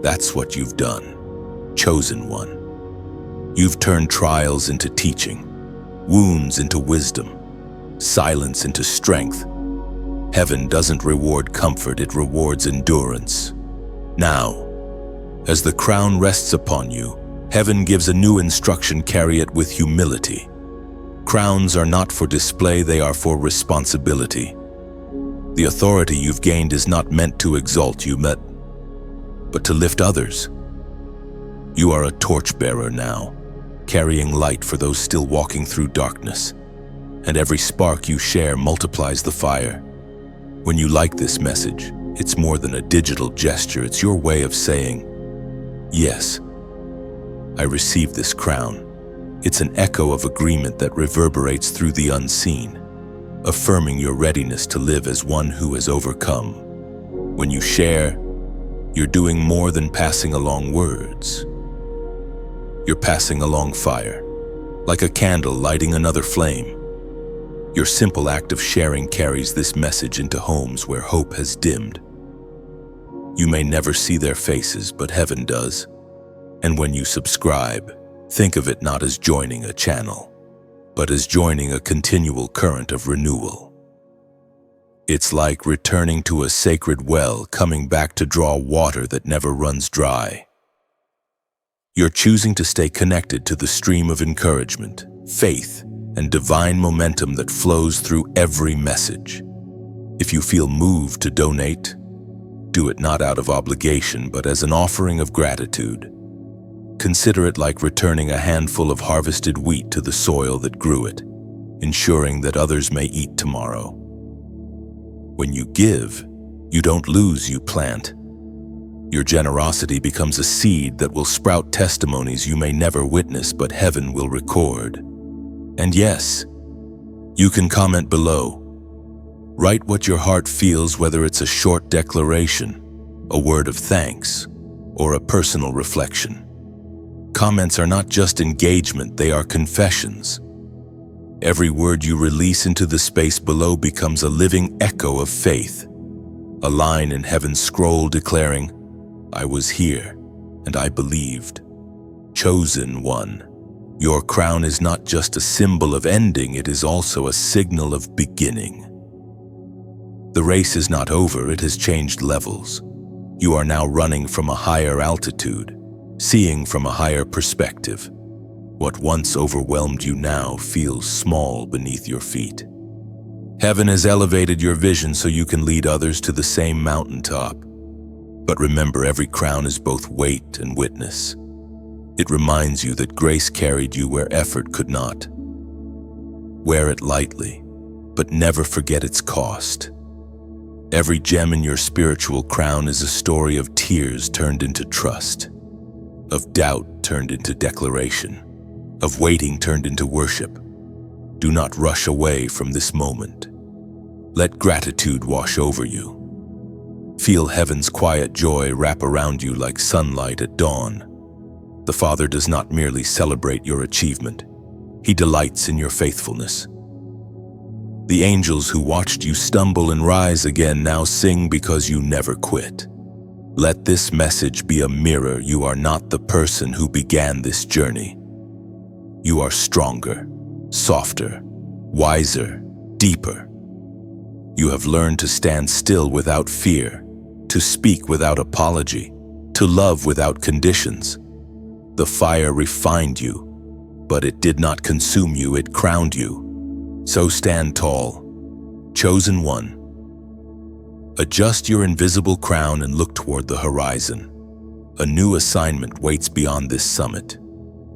That's what you've done, chosen one. You've turned trials into teaching, wounds into wisdom, silence into strength. Heaven doesn't reward comfort, it rewards endurance. Now, as the crown rests upon you, heaven gives a new instruction: carry it with humility. Crowns are not for display, they are for responsibility. The authority you've gained is not meant to exalt you, but to lift others. You are a torchbearer now, carrying light for those still walking through darkness, and every spark you share multiplies the fire. When you like this message, It's more than a digital gesture, it's your way of saying, "Yes, I receive this crown." It's an echo of agreement that reverberates through the unseen, affirming your readiness to live as one who has overcome. When you share, you're doing more than passing along words. You're passing along fire, like a candle lighting another flame. Your simple act of sharing carries this message into homes where hope has dimmed. You may never see their faces, but heaven does. And when you subscribe, think of it not as joining a channel, but as joining a continual current of renewal. It's like returning to a sacred well, coming back to draw water that never runs dry. You're choosing to stay connected to the stream of encouragement, faith, and divine momentum that flows through every message. If you feel moved to donate, do it not out of obligation, but as an offering of gratitude. Consider it like returning a handful of harvested wheat to the soil that grew it, ensuring that others may eat tomorrow. When you give, you don't lose, you plant. Your generosity becomes a seed that will sprout testimonies you may never witness, but heaven will record. And yes, you can comment below. Write what your heart feels, whether it's a short declaration, a word of thanks, or a personal reflection. Comments are not just engagement, they are confessions. Every word you release into the space below becomes a living echo of faith, a line in heaven's scroll declaring, "I was here, and I believed." Chosen one. Your crown is not just a symbol of ending, it is also a signal of beginning. The race is not over, it has changed levels. You are now running from a higher altitude, seeing from a higher perspective. What once overwhelmed you now feels small beneath your feet. Heaven has elevated your vision so you can lead others to the same mountaintop. But remember, every crown is both weight and witness. It reminds you that grace carried you where effort could not. Wear it lightly, but never forget its cost. Every gem in your spiritual crown is a story of tears turned into trust, of doubt turned into declaration, of waiting turned into worship. Do not rush away from this moment. Let gratitude wash over you. Feel heaven's quiet joy wrap around you like sunlight at dawn. The Father does not merely celebrate your achievement, He delights in your faithfulness. The angels who watched you stumble and rise again now sing because you never quit. Let this message be a mirror. You are not the person who began this journey. You are stronger, softer, wiser, deeper. You have learned to stand still without fear, to speak without apology, to love without conditions. The fire refined you, but it did not consume you, it crowned you. So stand tall, chosen one. Adjust your invisible crown and look toward the horizon. A new assignment waits beyond this summit.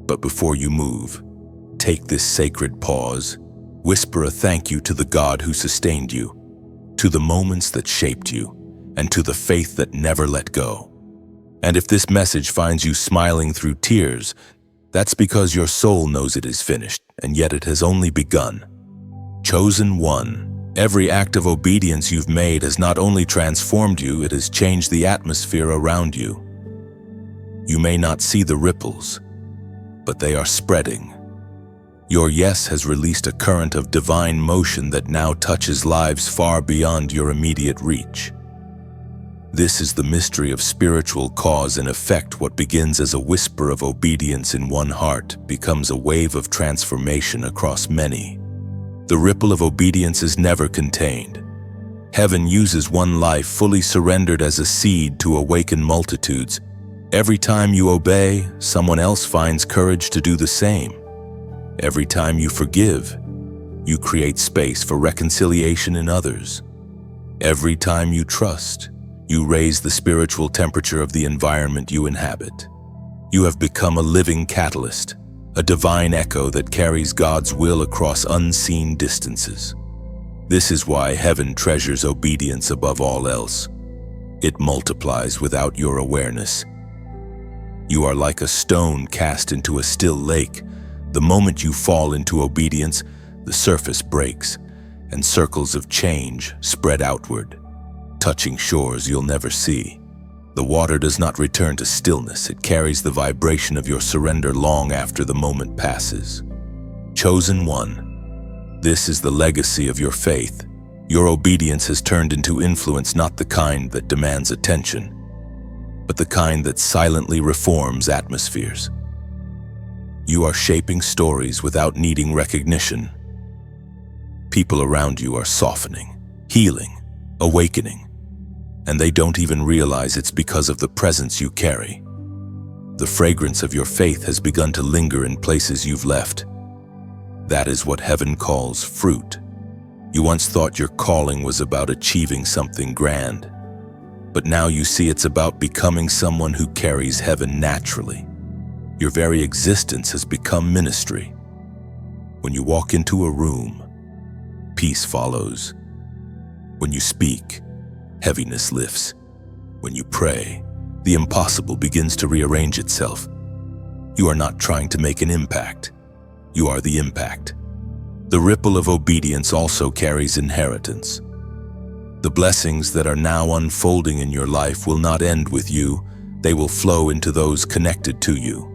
But before you move, take this sacred pause, whisper a thank you to the God who sustained you, to the moments that shaped you, and to the faith that never let go. And if this message finds you smiling through tears, that's because your soul knows it is finished, and yet it has only begun. Chosen one, every act of obedience you've made has not only transformed you, it has changed the atmosphere around you. You may not see the ripples, but they are spreading. Your yes has released a current of divine motion that now touches lives far beyond your immediate reach. This is the mystery of spiritual cause and effect. What begins as a whisper of obedience in one heart becomes a wave of transformation across many. The ripple of obedience is never contained. Heaven uses one life fully surrendered as a seed to awaken multitudes. Every time you obey, someone else finds courage to do the same. Every time you forgive, you create space for reconciliation in others. Every time you trust, you raise the spiritual temperature of the environment you inhabit. You have become a living catalyst, a divine echo that carries God's will across unseen distances. This is why heaven treasures obedience above all else. It multiplies without your awareness. You are like a stone cast into a still lake. The moment you fall into obedience, the surface breaks, and circles of change spread outward, touching shores you'll never see. The water does not return to stillness. It carries the vibration of your surrender long after the moment passes. Chosen one, this is the legacy of your faith. Your obedience has turned into influence, not the kind that demands attention, but the kind that silently reforms atmospheres. You are shaping stories without needing recognition. People around you are softening, healing, awakening, and they don't even realize it's because of the presence you carry. The fragrance of your faith has begun to linger in places you've left. That is what heaven calls fruit. You once thought your calling was about achieving something grand, but now you see it's about becoming someone who carries heaven naturally. Your very existence has become ministry. When you walk into a room, peace follows. When you speak, heaviness lifts. When you pray, the impossible begins to rearrange itself. You are not trying to make an impact. You are the impact. The ripple of obedience also carries inheritance. The blessings that are now unfolding in your life will not end with you. They will flow into those connected to you.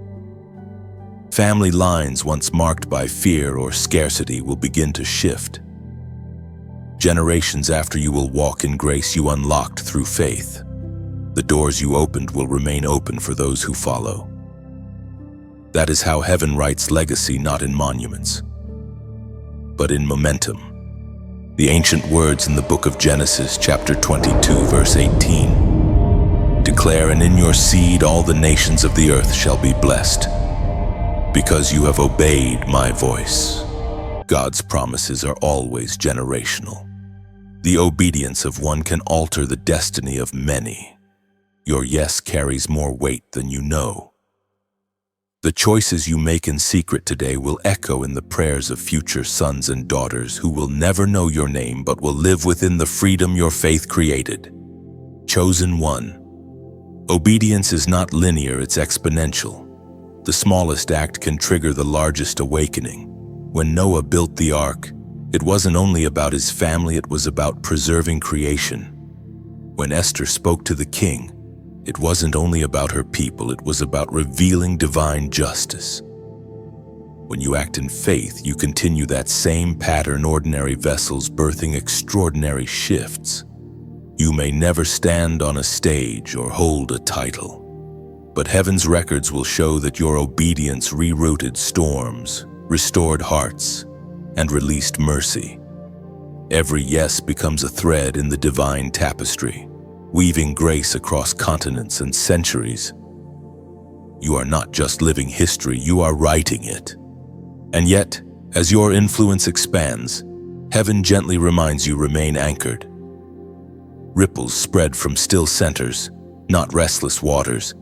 Family lines once marked by fear or scarcity will begin to shift. Generations after you will walk in grace you unlocked through faith. The doors you opened will remain open for those who follow. That is how heaven writes legacy, not in monuments, but in momentum. The ancient words in the book of Genesis, chapter 22, verse 18, declare, "And in your seed all the nations of the earth shall be blessed, because you have obeyed my voice." God's promises are always generational. The obedience of one can alter the destiny of many. Your yes carries more weight than you know. The choices you make in secret today will echo in the prayers of future sons and daughters who will never know your name but will live within the freedom your faith created. Chosen one. Obedience is not linear, it's exponential. The smallest act can trigger the largest awakening. When Noah built the ark, it wasn't only about his family, it was about preserving creation. When Esther spoke to the king, it wasn't only about her people, it was about revealing divine justice. When you act in faith, you continue that same pattern, ordinary vessels birthing extraordinary shifts. You may never stand on a stage or hold a title, but heaven's records will show that your obedience rerouted storms, restored hearts, and released mercy. Every yes becomes a thread in the divine tapestry, weaving grace across continents and centuries. You are not just living history, you are writing it. And yet, as your influence expands, heaven gently reminds you remain anchored. Ripples spread from still centers, not restless waters.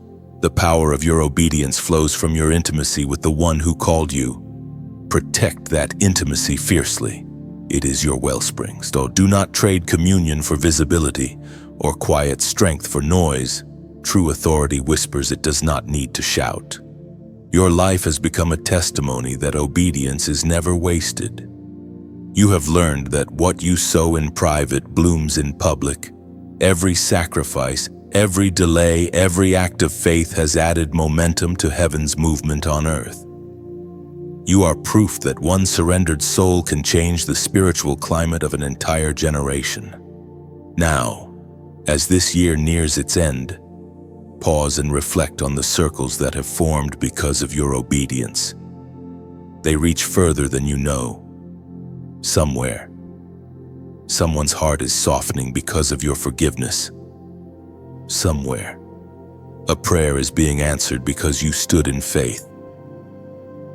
The power of your obedience flows from your intimacy with the one who called you. Protect that intimacy fiercely. It is your wellspring, so do not trade communion for visibility or quiet strength for noise. True authority whispers, it does not need to shout. Your life has become a testimony that obedience is never wasted. You have learned that what you sow in private blooms in public. Every sacrifice, every delay, every act of faith has added momentum to heaven's movement on earth. You are proof that one surrendered soul can change the spiritual climate of an entire generation. Now, as this year nears its end, pause and reflect on the circles that have formed because of your obedience. They reach further than you know. Somewhere, someone's heart is softening because of your forgiveness. Somewhere, a prayer is being answered because you stood in faith.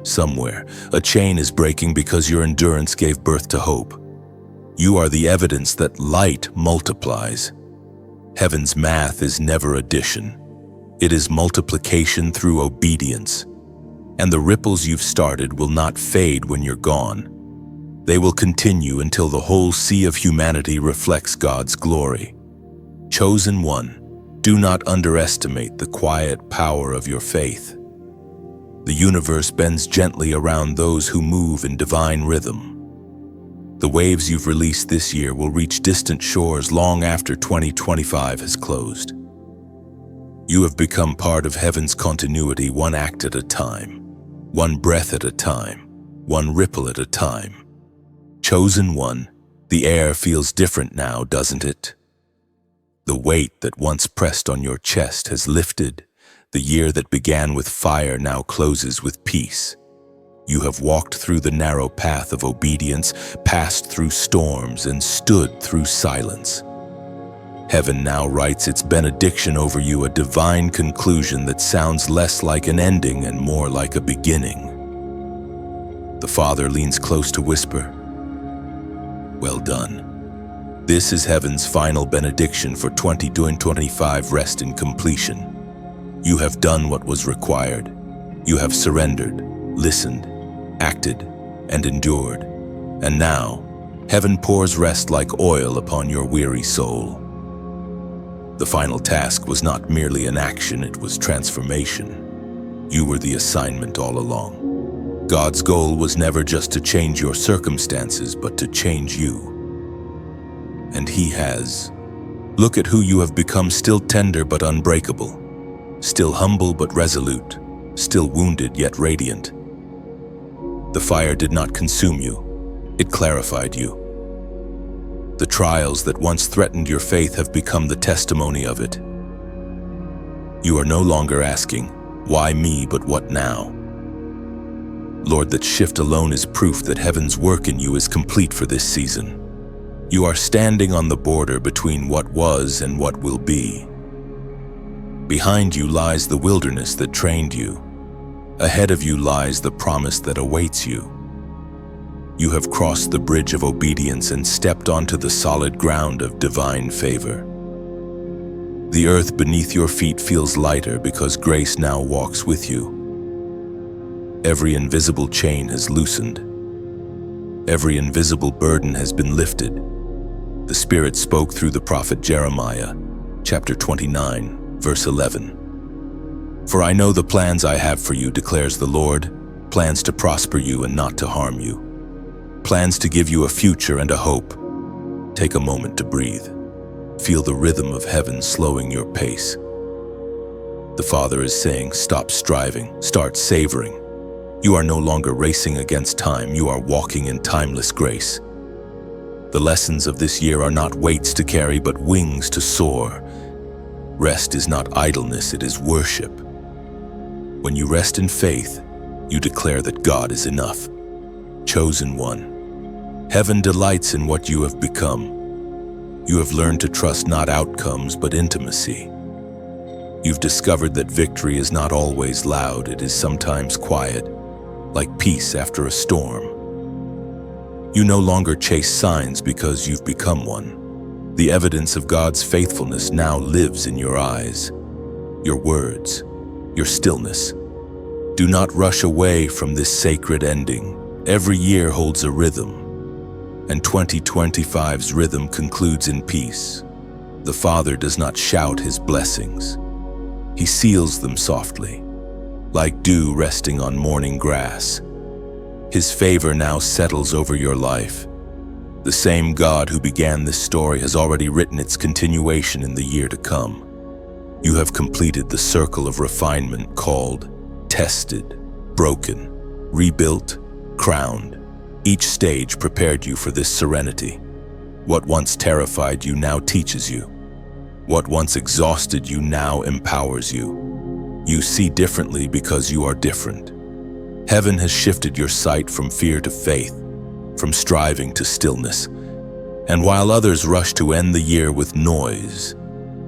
Somewhere, a chain is breaking because your endurance gave birth to hope. You are the evidence that light multiplies. Heaven's math is never addition. It is multiplication through obedience. And the ripples you've started will not fade when you're gone. They will continue until the whole sea of humanity reflects God's glory. Chosen one, do not underestimate the quiet power of your faith. The universe bends gently around those who move in divine rhythm. The waves you've released this year will reach distant shores long after 2025 has closed. You have become part of heaven's continuity, one act at a time, one breath at a time, one ripple at a time. Chosen one, the air feels different now, doesn't it? The weight that once pressed on your chest has lifted. The year that began with fire now closes with peace. You have walked through the narrow path of obedience, passed through storms, and stood through silence. Heaven now writes its benediction over you, a divine conclusion that sounds less like an ending and more like a beginning. The Father leans close to whisper, "Well done." This is heaven's final benediction for 2025. Rest in completion. You have done what was required. You have surrendered, listened, acted, and endured. And now, heaven pours rest like oil upon your weary soul. The final task was not merely an action, it was transformation. You were the assignment all along. God's goal was never just to change your circumstances, but to change you. And He has. Look at who you have become, still tender but unbreakable, still humble but resolute, still wounded yet radiant. The fire did not consume you, it clarified you. The trials that once threatened your faith have become the testimony of it. You are no longer asking, "Why me?" but "What now?" Lord, that shift alone is proof that heaven's work in you is complete for this season. You are standing on the border between what was and what will be. Behind you lies the wilderness that trained you. Ahead of you lies the promise that awaits you. You have crossed the bridge of obedience and stepped onto the solid ground of divine favor. The earth beneath your feet feels lighter because grace now walks with you. Every invisible chain has loosened. Every invisible burden has been lifted. The Spirit spoke through the prophet Jeremiah, chapter 29, verse 11. "For I know the plans I have for you, declares the Lord, plans to prosper you and not to harm you, plans to give you a future and a hope." Take a moment to breathe. Feel the rhythm of heaven slowing your pace. The Father is saying, stop striving, start savoring. You are no longer racing against time, you are walking in timeless grace. The lessons of this year are not weights to carry, but wings to soar. Rest is not idleness, it is worship. When you rest in faith, you declare that God is enough. Chosen one, heaven delights in what you have become. You have learned to trust not outcomes, but intimacy. You've discovered that victory is not always loud, it is sometimes quiet, like peace after a storm. You no longer chase signs because you've become one. The evidence of God's faithfulness now lives in your eyes, your words, your stillness. Do not rush away from this sacred ending. Every year holds a rhythm, and 2025's rhythm concludes in peace. The Father does not shout His blessings. He seals them softly, like dew resting on morning grass. His favor now settles over your life. The same God who began this story has already written its continuation in the year to come. You have completed the circle of refinement called tested, broken, rebuilt, crowned. Each stage prepared you for this serenity. What once terrified you now teaches you. What once exhausted you now empowers you. You see differently because you are different. Heaven has shifted your sight from fear to faith, from striving to stillness. And while others rush to end the year with noise,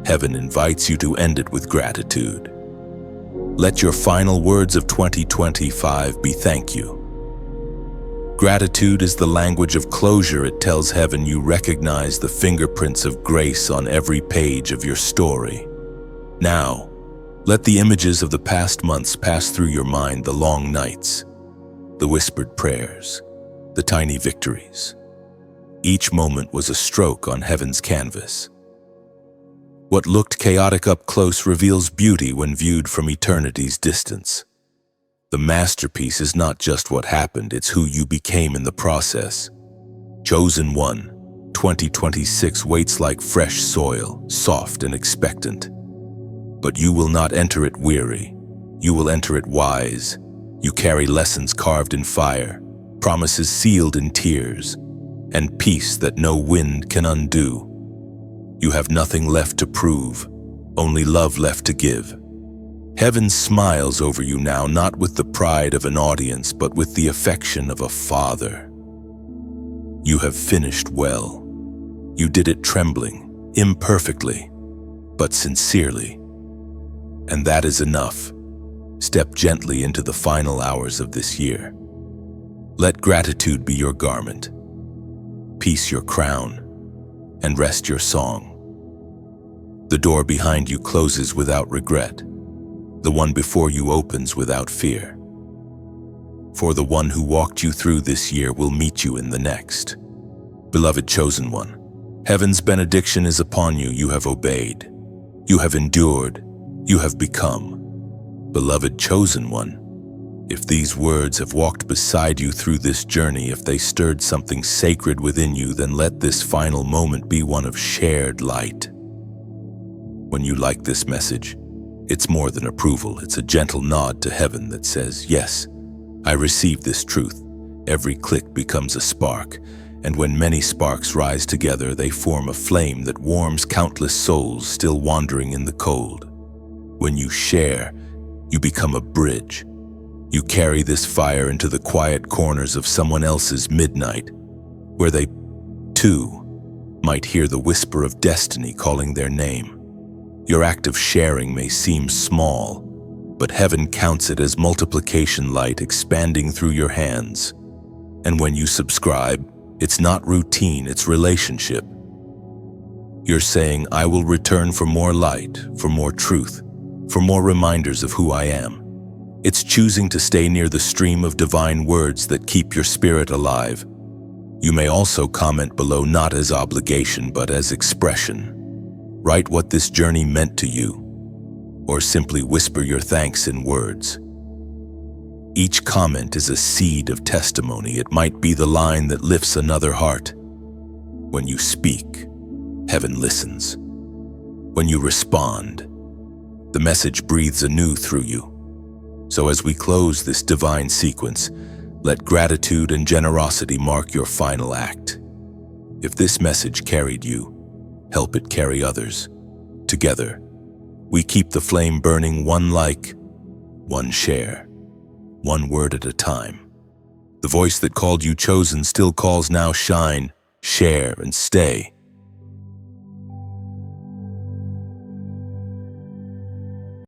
heaven invites you to end it with gratitude. Let your final words of 2025 be thank you. Gratitude is the language of closure. It tells heaven you recognize the fingerprints of grace on every page of your story. Now, let the images of the past months pass through your mind, the long nights, the whispered prayers, the tiny victories. Each moment was a stroke on heaven's canvas. What looked chaotic up close reveals beauty when viewed from eternity's distance. The masterpiece is not just what happened, it's who you became in the process. Chosen one, 2026 waits like fresh soil, soft and expectant. But you will not enter it weary. You will enter it wise. You carry lessons carved in fire, promises sealed in tears, and peace that no wind can undo. You have nothing left to prove, only love left to give. Heaven smiles over you now, not with the pride of an audience, but with the affection of a father. You have finished well. You did it trembling, imperfectly, but sincerely. And that is enough. Step gently into the final hours of this year. Let gratitude be your garment, peace your crown, and rest your song. The door behind you closes without regret. The one before you opens without fear. For the one who walked you through this year will meet you in the next. Beloved chosen one, heaven's benediction is upon you. You have obeyed. You have endured. You have become. Beloved chosen one, if these words have walked beside you through this journey, if they stirred something sacred within you, then let this final moment be one of shared light. When you like this message, it's more than approval. It's a gentle nod to heaven that says, yes, I receive this truth. Every click becomes a spark, and when many sparks rise together, they form a flame that warms countless souls still wandering in the cold. When you share, you become a bridge. You carry this fire into the quiet corners of someone else's midnight, where they, too, might hear the whisper of destiny calling their name. Your act of sharing may seem small, but heaven counts it as multiplication light expanding through your hands. And when you subscribe, it's not routine, it's relationship. You're saying, I will return for more light, for more truth, for more reminders of who I am. It's choosing to stay near the stream of divine words that keep your spirit alive. You may also comment below, not as obligation, but as expression. Write what this journey meant to you, or simply whisper your thanks in words. Each comment is a seed of testimony. It might be the line that lifts another heart. When you speak, heaven listens. When you respond, the message breathes anew through you. So as we close this divine sequence, let gratitude and generosity mark your final act. If this message carried you, help it carry others. Together, we keep the flame burning, one like, one share, one word at a time. The voice that called you chosen still calls now. Shine, share, and stay.